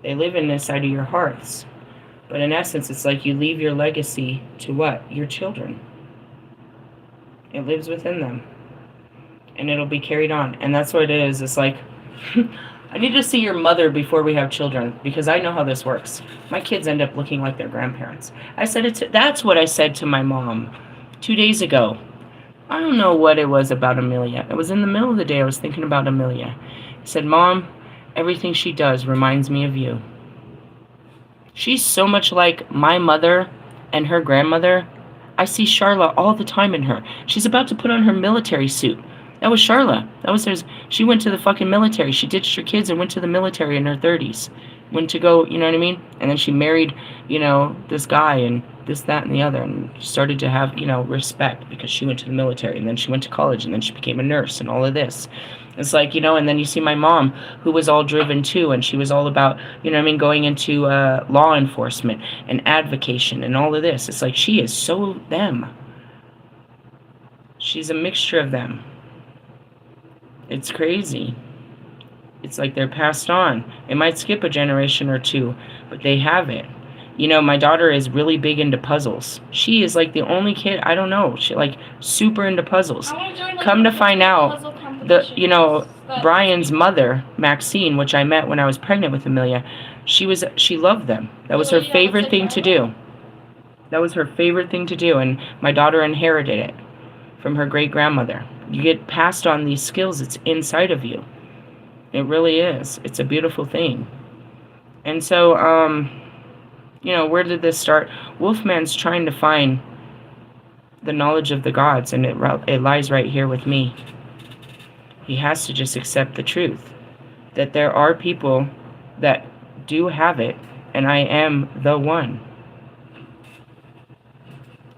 They live inside of your hearts. But in essence, it's like you leave your legacy to what? Your children. It lives within them. And it'll be carried on. And that's what it is. It's like, I need to see your mother before we have children, because I know how this works. My kids end up looking like their grandparents. That's what I said to my mom 2 days ago. I don't know what it was about Amelia. It was in the middle of the day. I was thinking about Amelia. I said, Mom, everything she does reminds me of you. She's so much like my mother and her grandmother. I see Charla all the time in her. She's about to put on her military suit. That was Charla. She went to the fucking military. She ditched her kids and went to the military in her 30s. Went to go, you know what I mean? And then she married, this guy and this, that, and the other. And started to have, respect because she went to the military. And then she went to college. And then she became a nurse and all of this. It's like, and then you see my mom, who was all driven too. And she was all about, going into law enforcement and advocation and all of this. It's like she is so them. She's a mixture of them. It's crazy. It's like they're passed on. It might skip a generation or two, but they have it. My daughter is really big into puzzles. She is like the only kid, I don't know, she like super into puzzles. Come to find out, Brian's mother, Maxine, which I met when I was pregnant with Amelia, she loved them. That was her favorite thing to do. That was her favorite thing to do, and my daughter inherited it from her great-grandmother. You get passed on these skills. It's inside of you. It really is. It's a beautiful thing. And so, where did this start? Wolfman's trying to find the knowledge of the gods, and it lies right here with me. He has to just accept the truth, that there are people that do have it, and I am the one.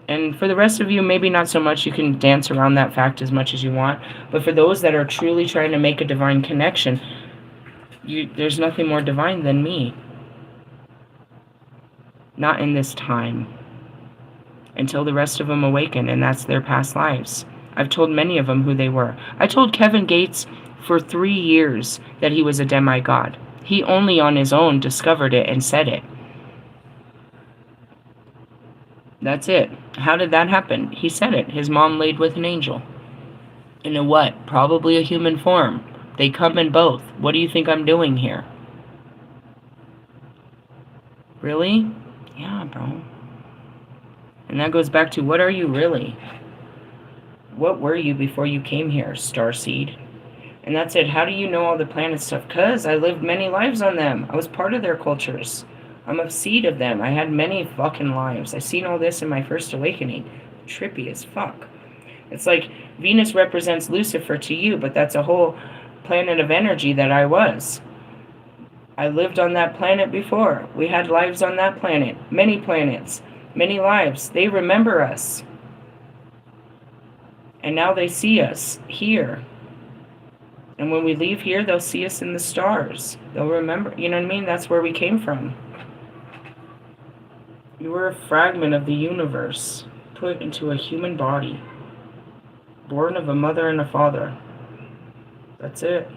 And for the rest of you, maybe not so much. You can dance around that fact as much as you want. But for those that are truly trying to make a divine connection, there's nothing more divine than me. Not in this time. Until the rest of them awaken, and that's their past lives. I've told many of them who they were. I told Kevin Gates for 3 years that he was a demigod. He only on his own discovered it and said it. That's it. How did that happen? He said it. His mom laid with an angel. In a what? Probably a human form. They come in both. What do you think I'm doing here? Really? Yeah, bro. And that goes back to, what are you really? What were you before you came here, Starseed? And that's it. How do you know all the planet stuff? Because I lived many lives on them. I was part of their cultures. I'm a seed of them. I had many fucking lives. I seen all this in my first awakening. Trippy as fuck. It's like Venus represents Lucifer to you, but that's a whole planet of energy that I was. I lived on that planet before. We had lives on that planet. Many planets. Many lives. They remember us. And now they see us here. And when we leave here, they'll see us in the stars. They'll remember. You know what I mean? That's where we came from. You were a fragment of the universe, put into a human body, born of a mother and a father. That's it.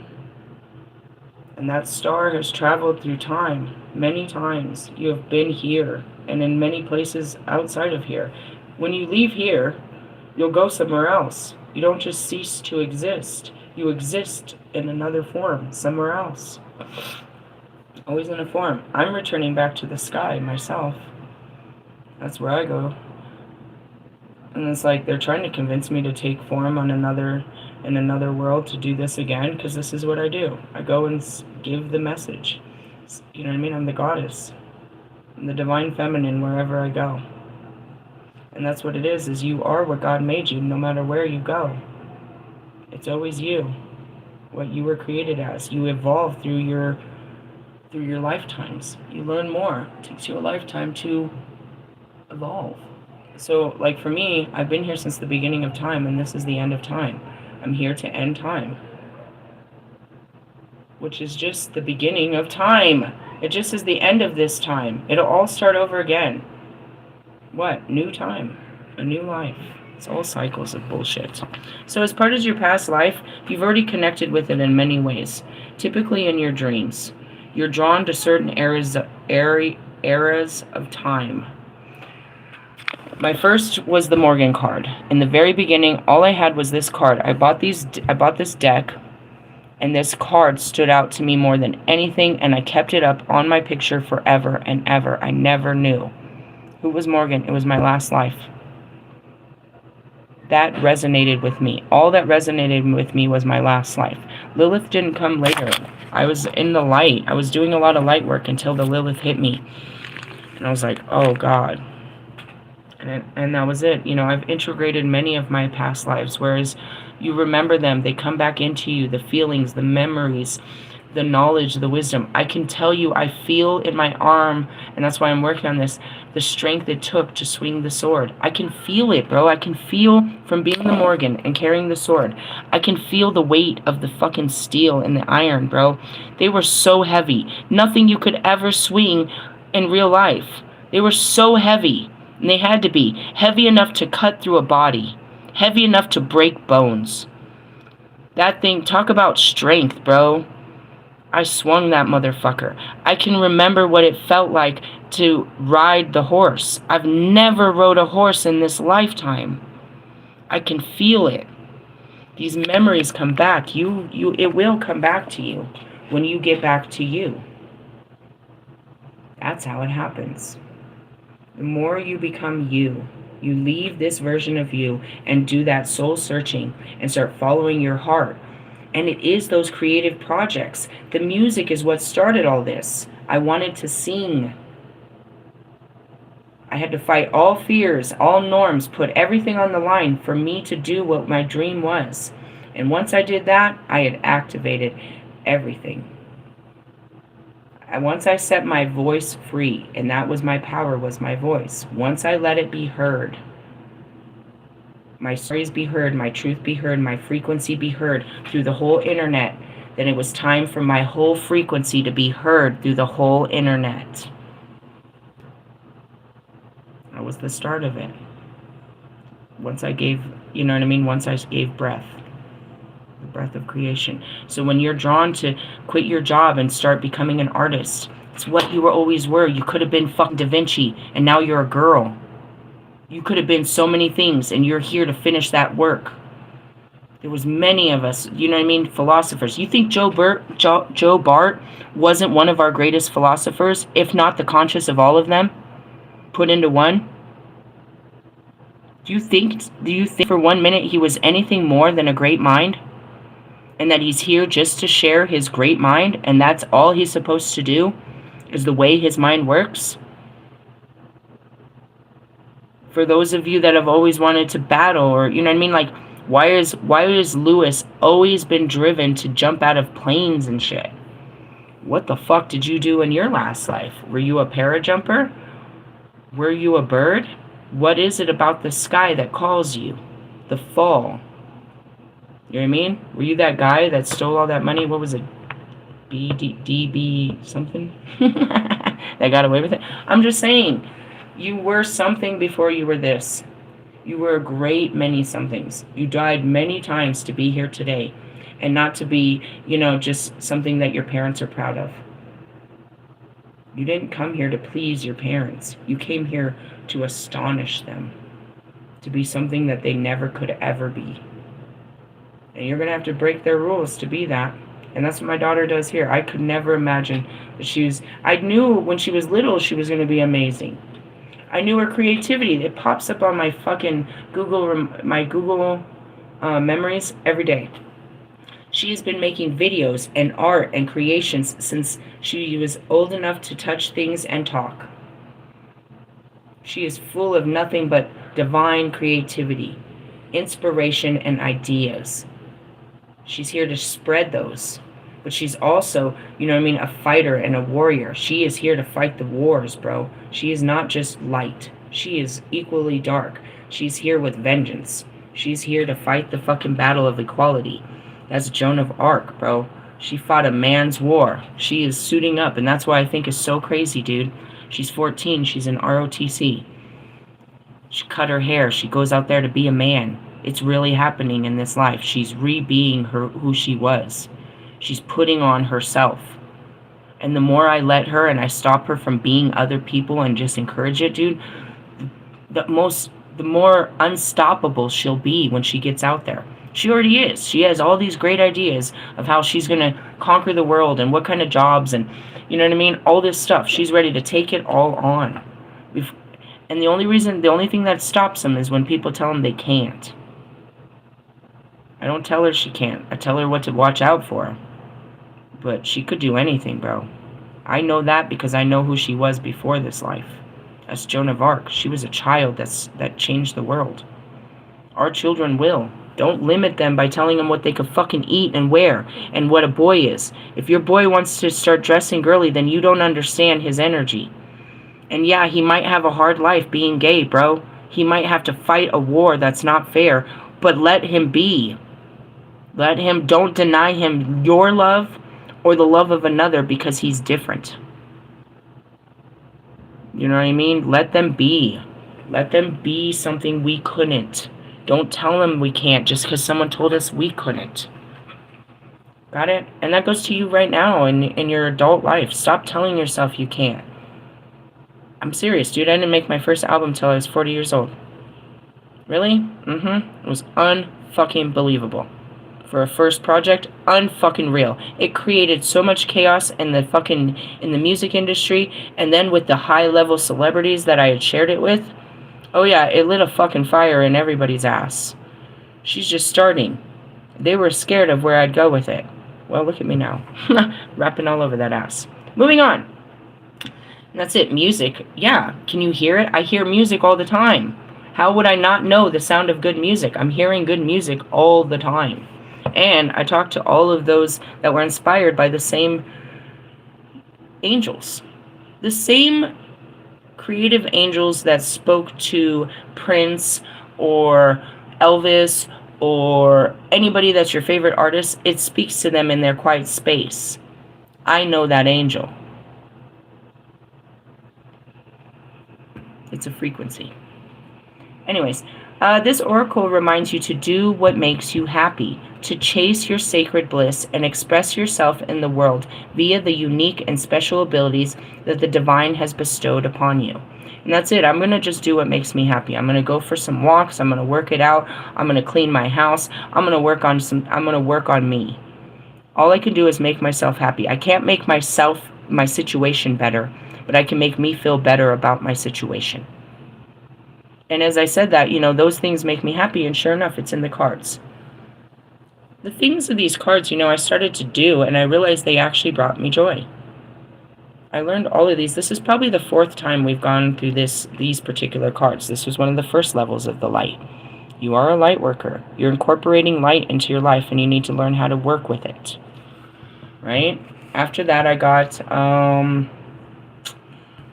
And that star has traveled through time many times. You have been here and in many places outside of here. When you leave here, you'll go somewhere else. You don't just cease to exist. You exist in another form, somewhere else. Always in a form. I'm returning back to the sky myself. That's where I go. And it's like they're trying to convince me to take form in another world to do this again, because this is what I do. I go and give the message. You know what I mean? I'm the goddess. I'm the divine feminine wherever I go. And that's what it is you are what God made you no matter where you go. It's always you. What you were created as. You evolve through your lifetimes. You learn more. It takes you a lifetime to evolve. So, like for me, I've been here since the beginning of time, and this is the end of time. I'm here to end time. Which is just the beginning of time. It just is the end of this time. It'll all start over again. What? New time. A new life. It's all cycles of bullshit. So as part of your past life, you've already connected with it in many ways. Typically in your dreams. You're drawn to certain eras of time. My first was the Morgan card. In the very beginning, all I had was this card. I bought this deck, and this card stood out to me more than anything, and I kept it up on my picture forever and ever. I never knew. Who was Morgan? It was my last life. That resonated with me. All that resonated with me was my last life. Lilith didn't come later. I was in the light. I was doing a lot of light work until the Lilith hit me. And I was like, oh God. And that was it. You know, I've integrated many of my past lives, whereas you remember them, they come back into you, the feelings, the memories, the knowledge, the wisdom. I can tell you, I feel in my arm, and that's why I'm working on this, the strength it took to swing the sword. I can feel it, bro. I can feel from being the Morgan and carrying the sword. I can feel the weight of the fucking steel and the iron, bro. They were so heavy. Nothing you could ever swing in real life. They were so heavy. And they had to be heavy enough to cut through a body, heavy enough to break bones. That thing, talk about strength, bro. I swung that motherfucker. I can remember what it felt like to ride the horse. I've never rode a horse in this lifetime. I can feel it. These memories come back. It will come back to you when you get back to you. That's how it happens. The more you become you leave this version of you and do that soul searching and start following your heart. And it is those creative projects. The music is what started all this. I wanted to sing. I had to fight all fears, all norms, put everything on the line for me to do what my dream was. And once I did that, I had activated everything. Once I set my voice free, and that was my power, was my voice. Once I let it be heard, my stories be heard, my truth be heard, my frequency be heard through the whole internet, then it was time for my whole frequency to be heard through the whole internet. That was the start of it. Once I gave, you know what I mean? Once I gave breath. The breath of creation. So when you're drawn to quit your job and start becoming an artist, it's what you always were. You could have been fucking Da Vinci, and now you're a girl. You could have been so many things, and you're here to finish that work. There was many of us, you know what I mean, philosophers. You think Joe Bart wasn't one of our greatest philosophers, if not the conscious of all of them, put into one? Do you think for 1 minute he was anything more than a great mind? And that he's here just to share his great mind, and that's all he's supposed to do, is the way his mind works? For those of you that have always wanted to battle, or, you know what I mean, like, why is Lewis always been driven to jump out of planes and shit? What the fuck did you do in your last life? Were you a parajumper? Were you a bird? What is it about the sky that calls you? The fall. You know what I mean? Were you that guy that stole all that money? What was it? DB something? That got away with it? I'm just saying, you were something before you were this. You were a great many somethings. You died many times to be here today. And not to be, you know, just something that your parents are proud of. You didn't come here to please your parents. You came here to astonish them. To be something that they never could ever be. And you're going to have to break their rules to be that. And that's what my daughter does here. I could never imagine that I knew when she was little she was going to be amazing. I knew her creativity. It pops up on my fucking Google memories every day. She has been making videos and art and creations since she was old enough to touch things and talk. She is full of nothing but divine creativity, inspiration, and ideas. She's here to spread those. But she's also, you know what I mean, a fighter and a warrior. She is here to fight the wars, bro. She is not just light. She is equally dark. She's here with vengeance. She's here to fight the fucking battle of equality. That's Joan of Arc, bro. She fought a man's war. She is suiting up, and that's why I think it's so crazy, dude. She's 14. She's in ROTC. She cut her hair. She goes out there to be a man. It's really happening in this life. She's re-being who she was. She's putting on herself. And the more I let her and I stop her from being other people and just encourage it, dude, the more unstoppable she'll be when she gets out there. She already is. She has all these great ideas of how she's going to conquer the world and what kind of jobs and, you know what I mean? All this stuff. She's ready to take it all on. And the only thing that stops them is when people tell them they can't. I don't tell her she can't. I tell her what to watch out for. But she could do anything, bro. I know that because I know who she was before this life. That's Joan of Arc. She was a child that changed the world. Our children will. Don't limit them by telling them what they could fucking eat and wear and what a boy is. If your boy wants to start dressing girly, then you don't understand his energy. And yeah, he might have a hard life being gay, bro. He might have to fight a war that's not fair, but let him be. Let him, don't deny him your love or the love of another because he's different. You know what I mean? Let them be. Let them be something we couldn't. Don't tell them we can't just because someone told us we couldn't. Got it? And that goes to you right now in your adult life. Stop telling yourself you can't. I'm serious, dude. I didn't make my first album till I was 40 years old. Really? Mm-hmm. It was unfucking believable. For a first project, unfucking real. It created so much chaos in the music industry, and then with the high-level celebrities that I had shared it with, oh yeah, it lit a fucking fire in everybody's ass. She's just starting. They were scared of where I'd go with it. Well, look at me now. Rapping all over that ass. Moving on. And that's it. Music. Yeah. Can you hear it? I hear music all the time. How would I not know the sound of good music? I'm hearing good music all the time. And I talked to all of those that were inspired by the same angels. The same creative angels that spoke to Prince or Elvis or anybody that's your favorite artist, it speaks to them in their quiet space. I know that angel. It's a frequency. Anyways, this oracle reminds you to do what makes you happy, to chase your sacred bliss and express yourself in the world via the unique and special abilities that the divine has bestowed upon you. And that's it. I'm going to just do what makes me happy. I'm going to go for some walks. I'm going to work it out. I'm going to clean my house. I'm going to work on me. All I can do is make myself happy. I can't make my situation better, but I can make me feel better about my situation. And as I said that, those things make me happy, and sure enough, it's in the cards. The things of these cards, I started to do, and I realized they actually brought me joy. I learned all of these. This is probably the 4th time we've gone through these particular cards. This was one of the first levels of the light. You are a light worker. You're incorporating light into your life, and you need to learn how to work with it. Right? After that, I got...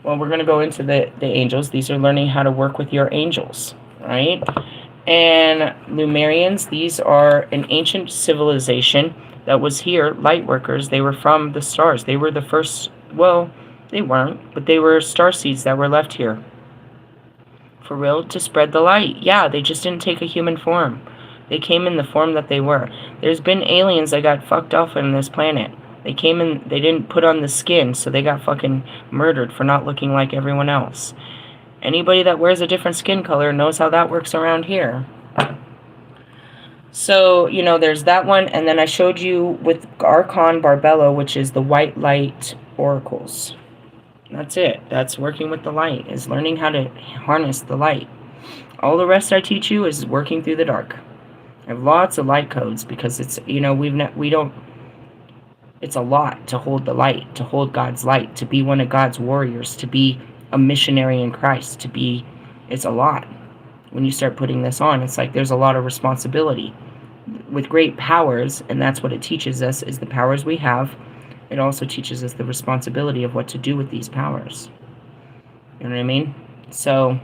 well, we're going to go into the angels. These are learning how to work with your angels, right? And Lumerians, these are an ancient civilization that was here, light workers. They were from the stars. They were the first, well, they weren't, but they were starseeds that were left here. For real, to spread the light. Yeah, they just didn't take a human form. They came in the form that they were. There's been aliens that got fucked off on this planet. They came in, they didn't put on the skin, so they got fucking murdered for not looking like everyone else. Anybody that wears a different skin color knows how that works around here. So, there's that one, and then I showed you with Archon Barbello, which is the white light oracles. That's it. That's working with the light, is learning how to harness the light. All the rest I teach you is working through the dark. I have lots of light codes because it's, it's a lot to hold the light, to hold God's light, to be one of God's warriors, to be a missionary in Christ, it's a lot. When you start putting this on, it's like there's a lot of responsibility. With great powers, and that's what it teaches us, is the powers we have. It also teaches us the responsibility of what to do with these powers. You know what I mean? So,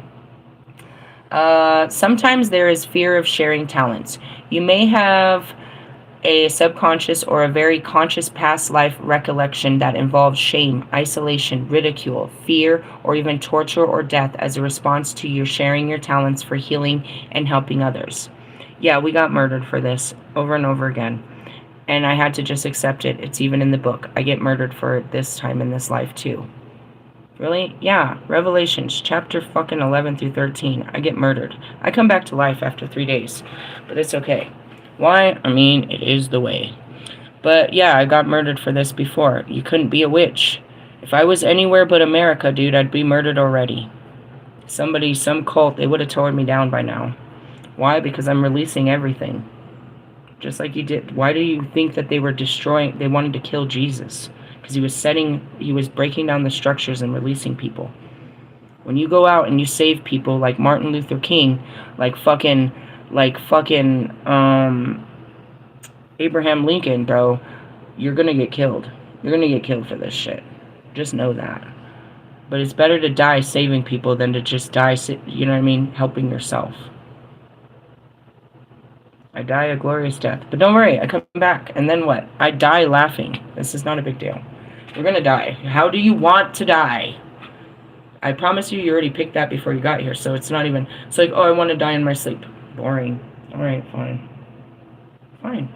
sometimes there is fear of sharing talents. You may have a subconscious or a very conscious past life recollection that involves shame, isolation, ridicule, fear, or even torture or death as a response to your sharing your talents for healing and helping others. Yeah, we got murdered for this over and over again. And I had to just accept it. It's even in the book. I get murdered for it this time in this life too. Really? Yeah. Revelations chapter fucking 11 through 13. I get murdered. I come back to life after 3 days. But it's okay. Why? I mean, it is the way. But yeah, I got murdered for this before. You couldn't be a witch. If I was anywhere but America, dude, I'd be murdered already. Somebody, some cult, they would have torn me down by now. Why? Because I'm releasing everything. Just like you did. Why do you think that they were destroying, they wanted to kill Jesus? Because he was breaking down the structures and releasing people. When you go out and you save people like Martin Luther King, like fucking Abraham Lincoln, bro, you're gonna get killed. You're gonna get killed for this shit. Just know that. But it's better to die saving people than to just die, you know what I mean, helping yourself. I die a glorious death. But don't worry, I come back. And then what? I die laughing. This is not a big deal. You're gonna die. How do you want to die? I promise you already picked that before you got here, so it's not even... It's like, oh, I want to die in my sleep. Boring. Alright, fine. Fine.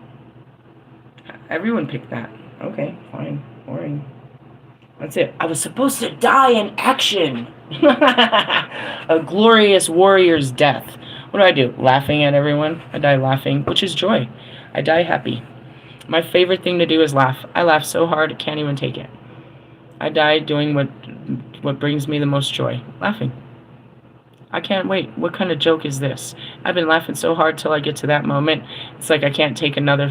Everyone picked that. Okay, fine. Boring. That's it. I was supposed to die in action! A glorious warrior's death. What do? Laughing at everyone? I die laughing, which is joy. I die happy. My favorite thing to do is laugh. I laugh so hard, I can't even take it. I die doing what brings me the most joy. Laughing. I can't wait. What kind of joke is this? I've been laughing so hard till I get to that moment. It's like I can't take another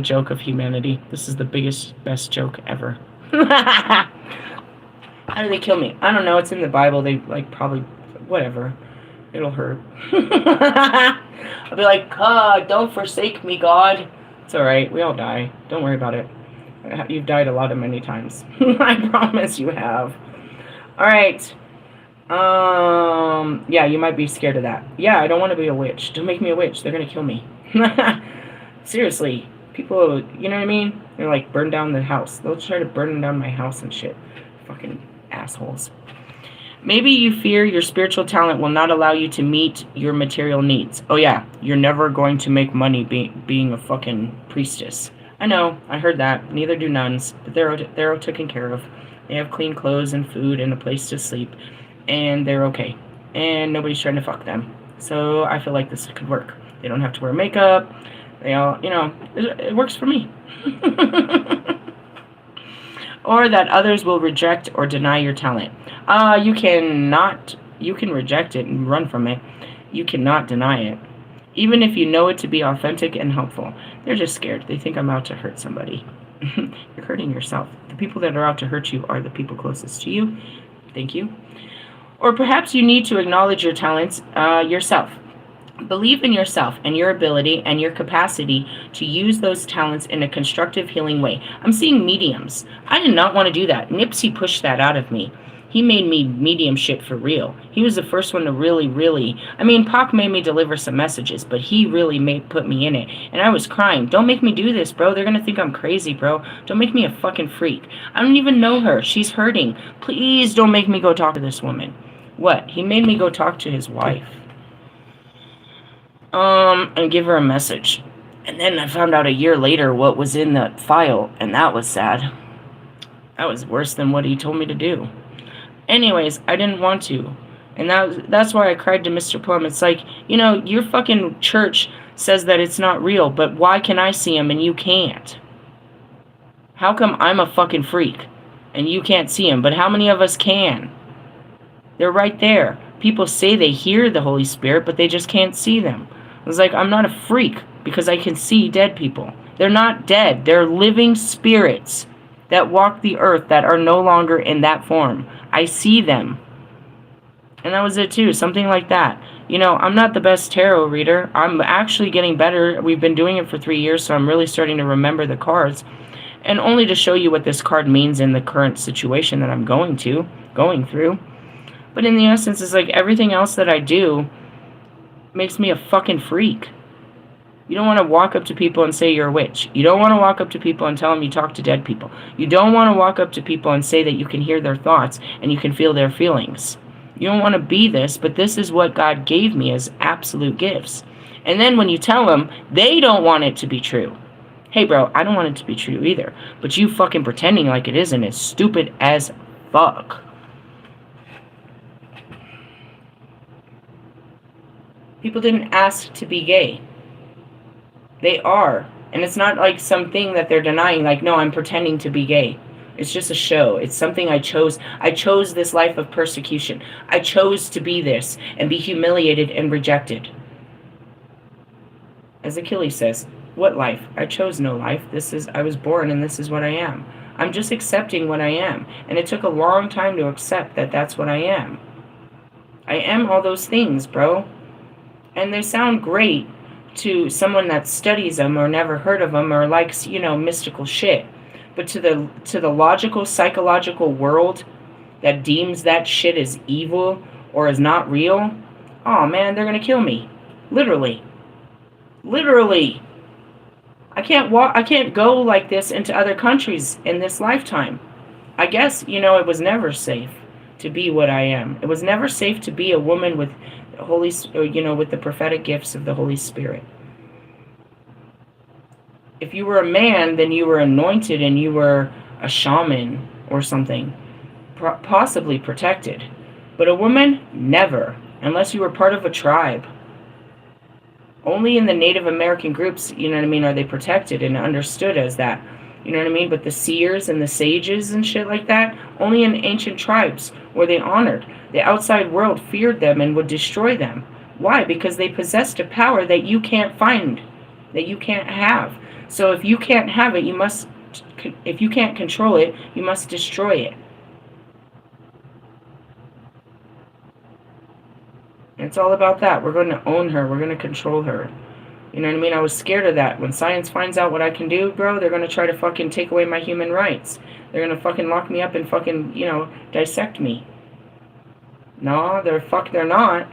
joke of humanity. This is the biggest, best joke ever. How do they kill me? I don't know. It's in the Bible. They, like, probably... Whatever. It'll hurt. I'll be like, God, don't forsake me, God. It's alright. We all die. Don't worry about it. You've died a lot of many times. I promise you have. Alright. Yeah, you might be scared of that. Yeah, I don't want to be a witch. Don't make me a witch. They're gonna kill me. Seriously. People, you know what I mean? They're like, burn down the house. They'll try to burn down my house and shit. Fucking assholes. Maybe you fear your spiritual talent will not allow you to meet your material needs. Oh yeah, you're never going to make money being a fucking priestess. I know, I heard that. Neither do nuns, but they're all taken care of. They have clean clothes and food and a place to sleep, and they're okay. And nobody's trying to fuck them. So I feel like this could work. They don't have to wear makeup. They all, you know, it works for me. Or that others will reject or deny your talent. You can reject it and run from it. You cannot deny it. Even if you know it to be authentic and helpful. They're just scared. They think I'm out to hurt somebody. You're hurting yourself. The people that are out to hurt you are the people closest to you. Thank you. Or perhaps you need to acknowledge your talents yourself. Believe in yourself and your ability and your capacity to use those talents in a constructive, healing way. I'm seeing mediums. I did not want to do that. Nipsey pushed that out of me. He made me mediumship for real. He was the first one to really... I mean, Pac made me deliver some messages, but he really put me in it. And I was crying. Don't make me do this, bro. They're going to think I'm crazy, bro. Don't make me a fucking freak. I don't even know her. She's hurting. Please don't make me go talk to this woman. What? He made me go talk to his wife. And give her a message. And then I found out a year later what was in that file, and that was sad. That was worse than what he told me to do. Anyways, I didn't want to. And that's why I cried to Mr. Plum. It's like, you know, your fucking church says that it's not real, but why can I see him and you can't? How come I'm a fucking freak and you can't see him, but how many of us can? They're right there. People say they hear the Holy Spirit, but they just can't see them. It's like, I'm not a freak because I can see dead people. They're not dead. They're living spirits that walk the earth that are no longer in that form. I see them. And that was it too. Something like that. You know, I'm not the best tarot reader. I'm actually getting better. We've been doing it for 3 years, so I'm really starting to remember the cards. And only to show you what this card means in the current situation that I'm going through. But in the essence, it's like everything else that I do makes me a fucking freak. You don't want to walk up to people and say you're a witch. You don't want to walk up to people and tell them you talk to dead people. You don't want to walk up to people and say that you can hear their thoughts and you can feel their feelings. You don't want to be this, but this is what God gave me as absolute gifts. And then when you tell them, they don't want it to be true. Hey, bro, I don't want it to be true either. But you fucking pretending like it isn't is stupid as fuck. People didn't ask to be gay. They are. And it's not like something that they're denying, like, no, I'm pretending to be gay. It's just a show. It's something I chose. I chose this life of persecution. I chose to be this and be humiliated and rejected. As Achilles says, what life? I chose no life. I was born and this is what I am. I'm just accepting what I am. And it took a long time to accept that that's what I am. I am all those things, bro. And they sound great to someone that studies them or never heard of them or likes, mystical shit. But to the logical, psychological world that deems that shit as evil or as not real, oh man, they're gonna kill me. Literally. I can't go like this into other countries in this lifetime. I guess, it was never safe to be what I am. It was never safe to be a woman with with the prophetic gifts of the Holy Spirit. If you were a man, then you were anointed and you were a shaman or something, possibly protected. But a woman, never, unless you were part of a tribe. Only in the Native American groups, are they protected and understood as that. But the seers and the sages and shit like that, only in ancient tribes were they honored. The outside world feared them and would destroy them. Why? Because they possessed a power that you can't find, that you can't have. So if you can't have it, if you can't control it, you must destroy it. And it's all about that. We're going to own her. We're going to control her. I was scared of that. When science finds out what I can do, bro, they're going to try to fucking take away my human rights. They're going to fucking lock me up and fucking, dissect me. No, they're not.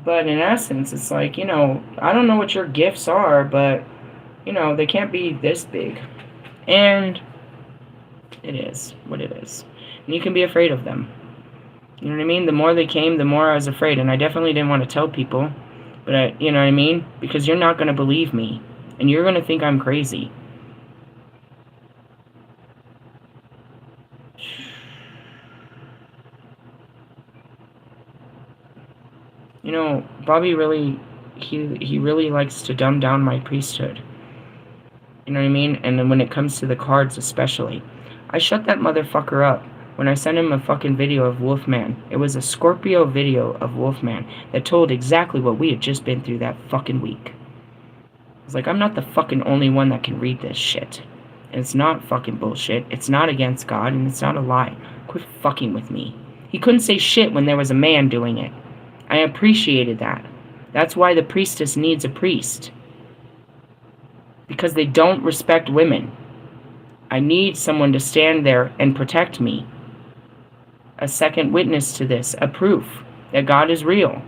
But in essence, it's like, I don't know what your gifts are, but, they can't be this big. And it is what it is. And you can be afraid of them. You know what I mean? The more they came, the more I was afraid. And I definitely didn't want to tell people. But, you know what I mean? Because you're not going to believe me. And you're going to think I'm crazy. Bobby really, he really likes to dumb down my priesthood. You know what I mean? And then when it comes to the cards especially. I shut that motherfucker up when I sent him a fucking video of Wolfman. It was a Scorpio video of Wolfman that told exactly what we had just been through that fucking week. I was like, I'm not the fucking only one that can read this shit. And it's not fucking bullshit. It's not against God, and it's not a lie. Quit fucking with me. He couldn't say shit when there was a man doing it. I appreciated that. That's why the priestess needs a priest. Because they don't respect women. I need someone to stand there and protect me. A second witness to this, a proof that God is real.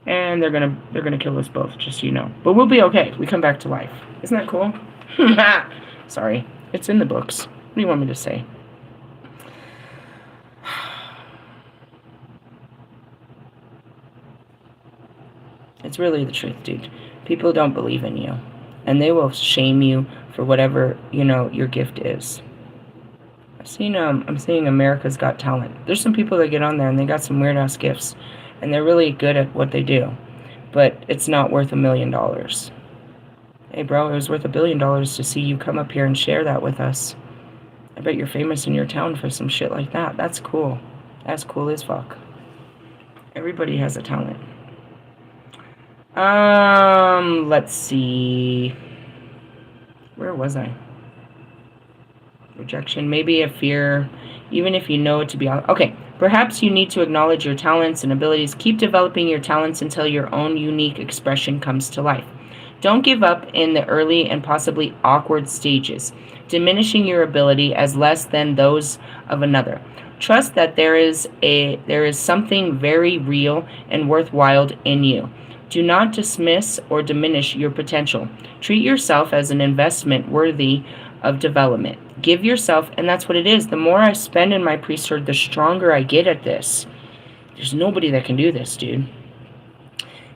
And they're gonna kill us both, just so you know. But we'll be okay. We come back to life. Isn't that cool? Sorry. It's in the books. What do you want me to say? It's really the truth, dude. People don't believe in you. And they will shame you for whatever, your gift is. I'm seeing America's Got Talent. There's some people that get on there and they got some weird ass gifts. And they're really good at what they do. But it's not worth $1 million. Hey bro, it was worth $1 billion to see you come up here and share that with us. I bet you're famous in your town for some shit like that. That's cool. That's cool as fuck. Everybody has a talent. Let's see. Where was I? Rejection, maybe a fear, even if you know it to be... Okay, perhaps you need to acknowledge your talents and abilities. Keep developing your talents until your own unique expression comes to life. Don't give up in the early and possibly awkward stages, diminishing your ability as less than those of another. Trust that there is something very real and worthwhile in you. Do not dismiss or diminish your potential. Treat yourself as an investment worthy of development. Give yourself, and that's what it is. The more I spend in my priesthood, the stronger I get at this. There's nobody that can do this, dude.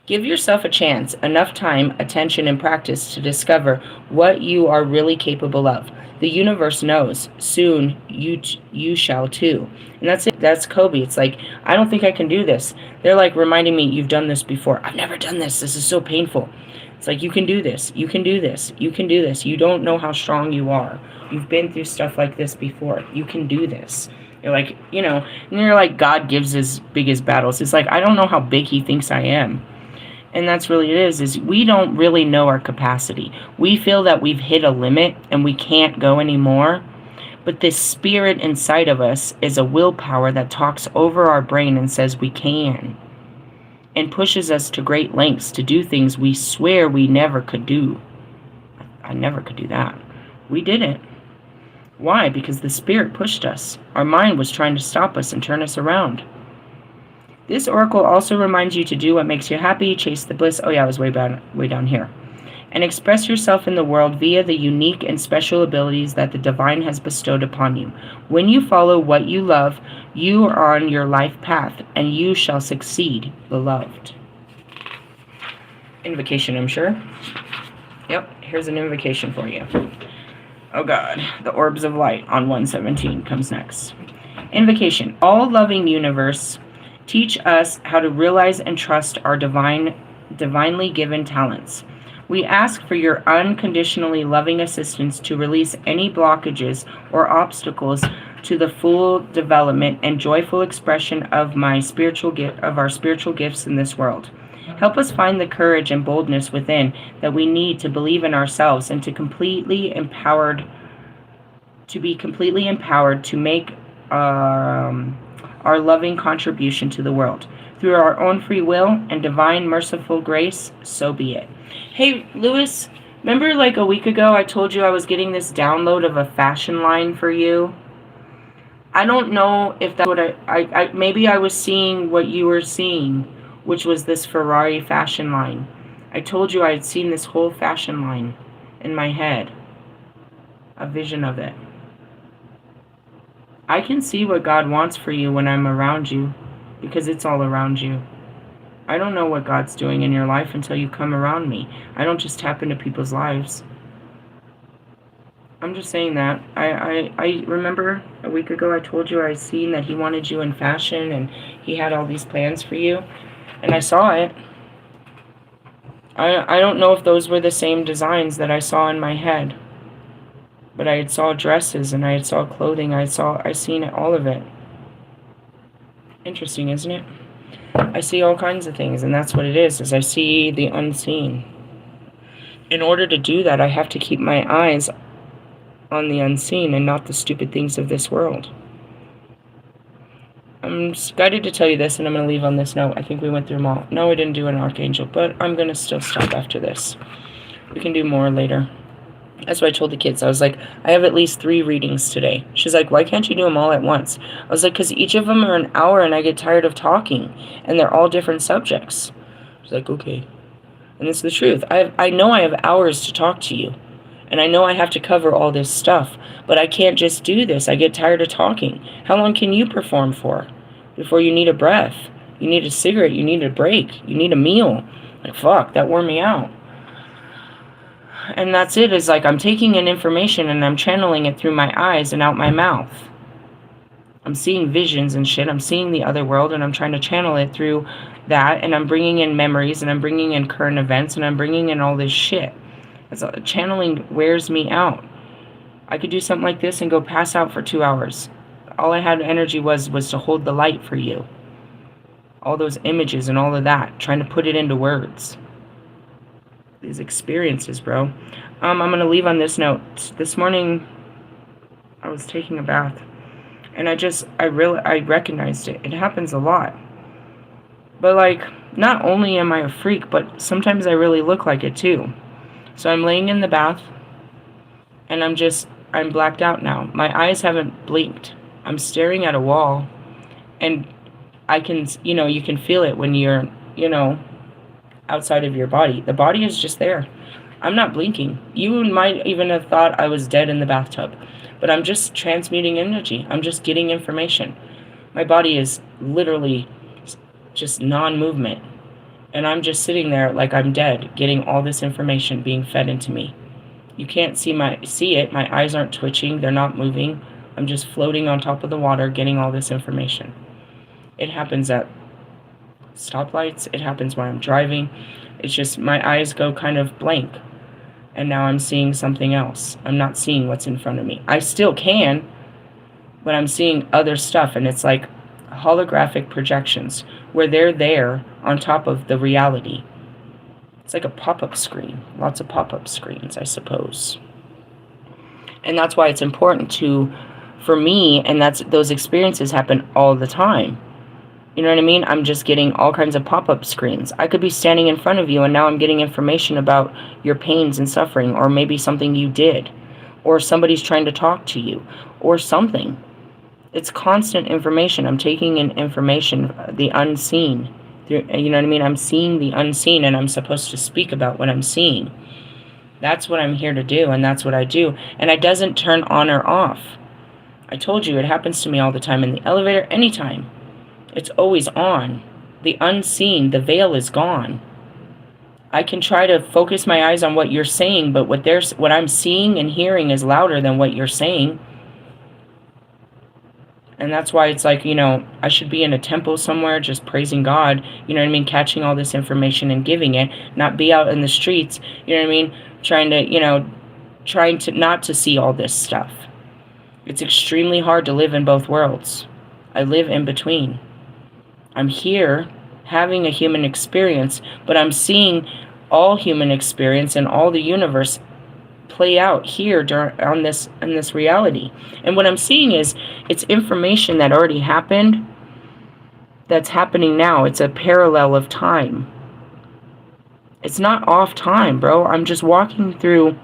Give yourself a chance, enough time, attention, and practice to discover what you are really capable of. The universe knows. Soon you shall too. And that's it. That's Kobe. It's like, I don't think I can do this. They're like reminding me, you've done this before. I've never done this. This is so painful. It's like, you can do this. You can do this. You can do this. You don't know how strong you are. You've been through stuff like this before. You can do this. You're like, and you're like, God gives his biggest battles. It's like, I don't know how big he thinks I am. And that's really it is we don't really know our capacity. We feel that we've hit a limit and we can't go anymore. But this spirit inside of us is a willpower that talks over our brain and says we can. And pushes us to great lengths to do things we swear we never could do. I never could do that. We did it. Why? Because the spirit pushed us. Our mind was trying to stop us and turn us around. This oracle also reminds you to do what makes you happy, chase the bliss. Oh yeah, I was way down here. And express yourself in the world via the unique and special abilities that the divine has bestowed upon you. When you follow what you love, you are on your life path, and you shall succeed, beloved. Invocation, I'm sure. Yep, here's an invocation for you. Oh God, the orbs of light on 117 comes next. Invocation. All loving universe, teach us how to realize and trust our divinely given talents. We ask for your unconditionally loving assistance to release any blockages or obstacles to the full development and joyful expression of our spiritual gifts in this world. Help us find the courage and boldness within that we need to believe in ourselves and to be completely empowered to make our loving contribution to the world. Through our own free will and divine merciful grace, so be it. Hey, Lewis, remember like a week ago I told you I was getting this download of a fashion line for you? I don't know if that's what maybe I was seeing what you were seeing, which was this Ferrari fashion line. I told you I had seen this whole fashion line in my head. A vision of it. I can see what God wants for you when I'm around you, because it's all around you. I don't know what God's doing in your life until you come around me. I don't just tap into people's lives. I'm just saying that. I remember a week ago I told you I seen that he wanted you in fashion and he had all these plans for you. And I saw it. I don't know if those were the same designs that I saw in my head. But I had saw dresses and I had saw clothing. I seen all of it. Interesting, isn't it? I see all kinds of things, and that's what it is I see the unseen. In order to do that, I have to keep my eyes on the unseen and not the stupid things of this world. I'm guided to tell you this, and I'm going to leave on this note. I think we went through them all. No, I didn't do an archangel, but I'm going to still stop after this. We can do more later. That's what I told the kids. I was like, I have at least 3 readings today. She's like, why can't you do them all at once? I was like, because each of them are an hour and I get tired of talking. And they're all different subjects. She's like, okay. And it's the truth. I know I have hours to talk to you. And I know I have to cover all this stuff. But I can't just do this. I get tired of talking. How long can you perform for? Before you need a breath. You need a cigarette. You need a break. You need a meal. Like, fuck, that wore me out. And that's it, is like I'm taking in information and I'm channeling it through my eyes and out my mouth. I'm seeing visions and shit. I'm seeing the other world and I'm trying to channel it through that. And I'm bringing in memories and I'm bringing in current events and I'm bringing in all this shit. Channeling wears me out. I could do something like this and go pass out for 2 hours. All I had energy was to hold the light for you. All those images and all of that. Trying to put it into words. These experiences, bro. I'm going to leave on this note. This morning, I was taking a bath. And I recognized it. It happens a lot. But, like, not only am I a freak, but sometimes I really look like it, too. So I'm laying in the bath. And I'm blacked out now. My eyes haven't blinked. I'm staring at a wall. And I can, you can feel it when you're, outside of your body. The body is just there. I'm not blinking. You might even have thought I was dead in the bathtub, but I'm just transmuting energy. I'm just getting information. My body is literally just non-movement, and I'm just sitting there like I'm dead, getting all this information being fed into me. You can't see it. My eyes aren't twitching. They're not moving. I'm just floating on top of the water, getting all this information. It happens at stoplights. It happens when I'm driving. It's just my eyes go kind of blank, and now I'm seeing something else. I'm not seeing what's in front of me. I still can, but I'm seeing other stuff, and it's like holographic projections where they're there on top of the reality. It's like a pop-up screen. Lots of pop-up screens, I suppose. And that's why it's important for me, and those experiences happen all the time. You know what I mean? I'm just getting all kinds of pop-up screens. I could be standing in front of you, and now I'm getting information about your pains and suffering, or maybe something you did, or somebody's trying to talk to you, or something. It's constant information. I'm taking in information, the unseen. You know what I mean? I'm seeing the unseen, and I'm supposed to speak about what I'm seeing. That's what I'm here to do, and that's what I do. And it doesn't turn on or off. I told you, it happens to me all the time in the elevator, anytime. It's always on. The unseen, the veil is gone. I can try to focus my eyes on what you're saying, but what I'm seeing and hearing is louder than what you're saying. And that's why it's like, I should be in a temple somewhere just praising God, you know what I mean, catching all this information and giving it, not be out in the streets, you know what I mean, trying to not to see all this stuff. It's extremely hard to live in both worlds. I live in between. I'm here having a human experience, but I'm seeing all human experience and all the universe play out here in this reality. And what I'm seeing is it's information that already happened that's happening now. It's a parallel of time. It's not off time, bro. I'm just walking through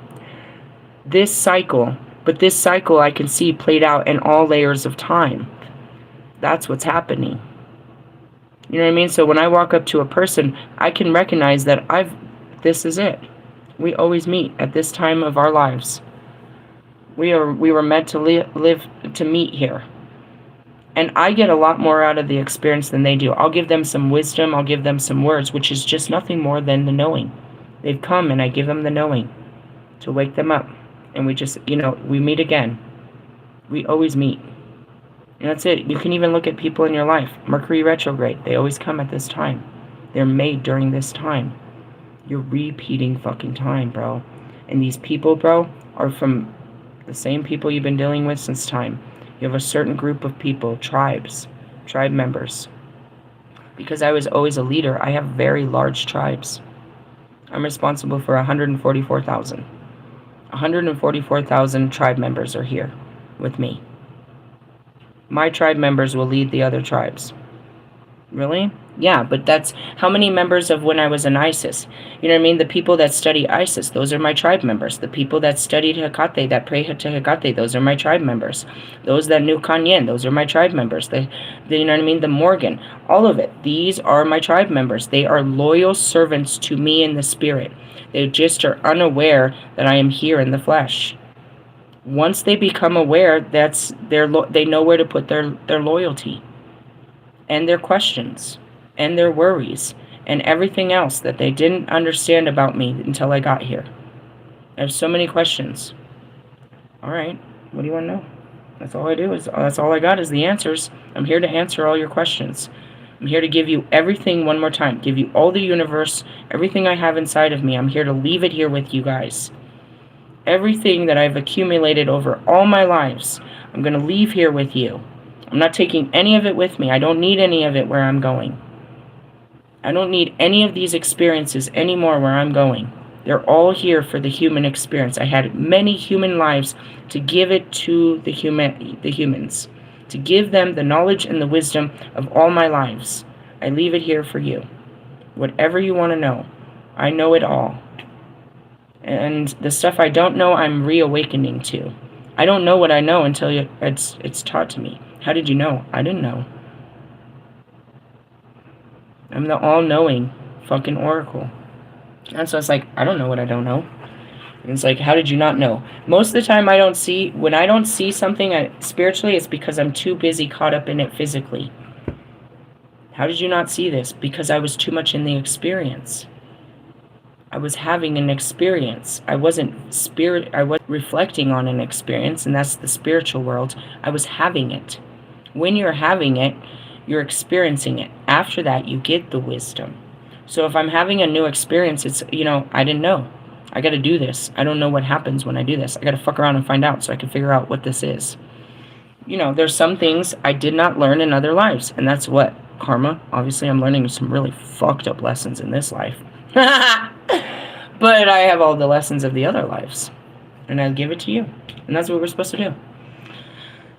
this cycle, but this cycle I can see played out in all layers of time. That's what's happening. You know what I mean? So when I walk up to a person, I can recognize that this is it. We always meet at this time of our lives. We were meant to live to meet here. And I get a lot more out of the experience than they do. I'll give them some wisdom, I'll give them some words, which is just nothing more than the knowing. They've come and I give them the knowing to wake them up. And we just, we meet again. We always meet. And that's it. You can even look at people in your life. Mercury retrograde, they always come at this time. They're made during this time. You're repeating fucking time, bro. And these people, bro, are from the same people you've been dealing with since time. You have a certain group of people, tribe members. Because I was always a leader, I have very large tribes. I'm responsible for 144,000. 144,000 tribe members are here with me. My tribe members will lead the other tribes. Really? Yeah, but that's how many members of when I was in ISIS. You know what I mean? The people that study ISIS, those are my tribe members. The people that studied Hecate, that pray to Hecate, those are my tribe members. Those that knew Kanyen, those are my tribe members. You know what I mean? The Morgan, all of it. These are my tribe members. They are loyal servants to me in the spirit. They just are unaware that I am here in the flesh. Once they become aware, they know where to put their loyalty and their questions and their worries and everything else that they didn't understand about me until I got here. I have so many questions. All right, what do you want to know? That's all I do. That's all I got is the answers. I'm here to answer all your questions. I'm here to give you everything one more time. Give you all the universe, everything I have inside of me. I'm here to leave it here with you guys. Everything that I've accumulated over all my lives, I'm going to leave here with you. I'm not taking any of it with me. I don't need any of it where I'm going. I don't need any of these experiences anymore where I'm going. They're all here for the human experience. I had many human lives to give it to the humans, to give them the knowledge and the wisdom of all my lives. I leave it here for you. Whatever you want to know, I know it all. And the stuff I don't know, I'm reawakening to. I don't know what I know until it's taught to me. How did you know? I didn't know. I'm the all-knowing fucking oracle. And so it's like, I don't know what I don't know. And it's like, how did you not know? Most of the time when I don't see something spiritually, it's because I'm too busy caught up in it physically. How did you not see this? Because I was too much in the experience. I was having an experience. I was reflecting on an experience, and that's the spiritual world. I was having it. When you're having it, you're experiencing it. After that, you get the wisdom. So if I'm having a new experience, it's, I didn't know. I got to do this. I don't know what happens when I do this. I got to fuck around and find out so I can figure out what this is. There's some things I did not learn in other lives, and that's what? Karma. Obviously, I'm learning some really fucked up lessons in this life. But I have all the lessons of the other lives, and I give it to you, and that's what we're supposed to do.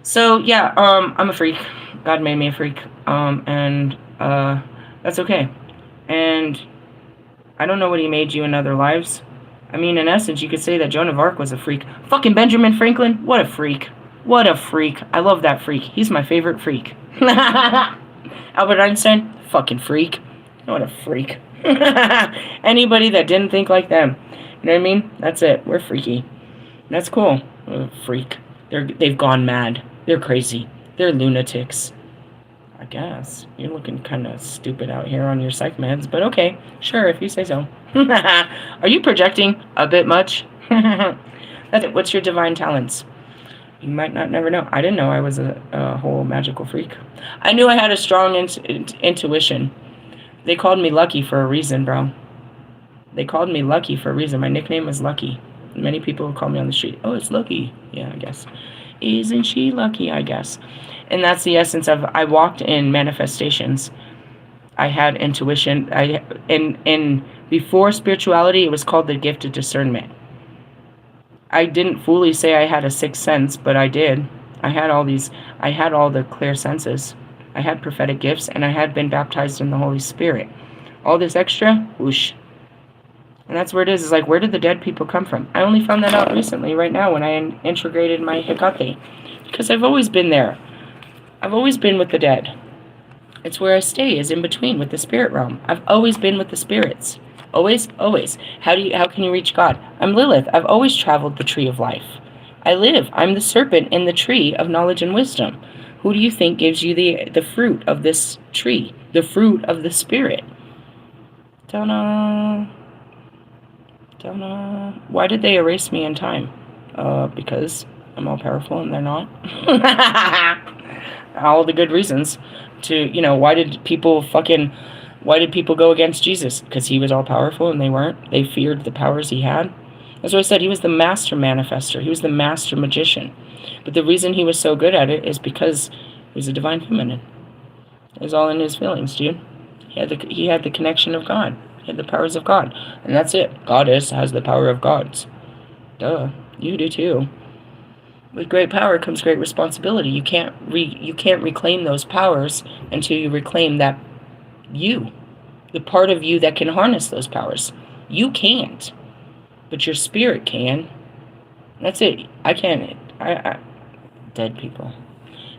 So yeah, I'm a freak. God made me a freak, and that's okay. And I don't know what he made you in other lives. I mean, in essence, you could say that Joan of Arc was a freak. Fucking Benjamin Franklin, what a freak. What a freak. I love that freak. He's my favorite freak. Albert Einstein, fucking freak. What a freak. Anybody that didn't think like them. You know what I mean? That's it. We're freaky. That's cool. Freak. They've gone mad. They're crazy. They're lunatics. I guess. You're looking kind of stupid out here on your psych meds, but okay. Sure, if you say so. Are you projecting a bit much? That's it. What's your divine talents? You might not never know. I didn't know I was a whole magical freak. I knew I had a strong intuition. They called me Lucky for a reason, bro. They called me Lucky for a reason. My nickname was Lucky. Many people call me on the street. Oh, it's Lucky. Yeah, I guess. Isn't she lucky? I guess. And that's the essence of, I walked in manifestations. I had intuition. In before spirituality, it was called the gift of discernment. I didn't fully say I had a sixth sense, but I did. I had all the clear senses. I had prophetic gifts, and I had been baptized in the Holy Spirit. All this extra, whoosh. And that's where it is. It's like, where did the dead people come from? I only found that out recently, right now, when I integrated my Hecate. Because I've always been there. I've always been with the dead. It's where I stay, is in between with the spirit realm. I've always been with the spirits. Always, always. How can you reach God? I'm Lilith. I've always traveled the tree of life. I'm the serpent in the tree of knowledge and wisdom. Who do you think gives you the fruit of this tree? The fruit of the spirit? Don't know. Why did they erase me in time? Because I'm all powerful and they're not. All the good reasons to, why did people go against Jesus? Because he was all powerful and they weren't. They feared the powers he had. That's what I said. He was the master manifester. He was the master magician. But the reason he was so good at it is because he was a divine feminine. It was all in his feelings, dude. He had the connection of God. He had the powers of God. And that's it. Goddess has the power of gods. Duh. You do too. With great power comes great responsibility. You can't reclaim those powers until you reclaim that the part of you that can harness those powers. You can't, but your spirit can. That's it. I can't. Dead people.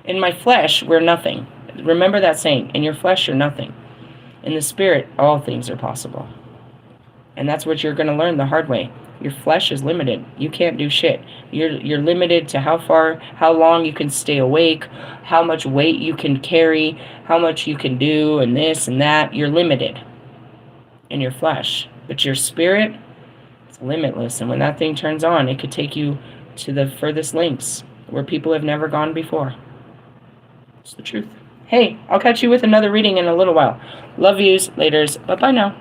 In my flesh, we're nothing. Remember that saying. In your flesh, you're nothing. In the spirit, all things are possible. And that's what you're going to learn the hard way. Your flesh is limited. You can't do shit. You're limited to how long you can stay awake, how much weight you can carry, how much you can do, and this and that. You're limited in your flesh. But your spirit, it's limitless. And when that thing turns on, it could take you to the furthest links where people have never gone before. It's the truth. Hey, I'll catch you with another reading in a little while. Love yous. Laters. Bye-bye now.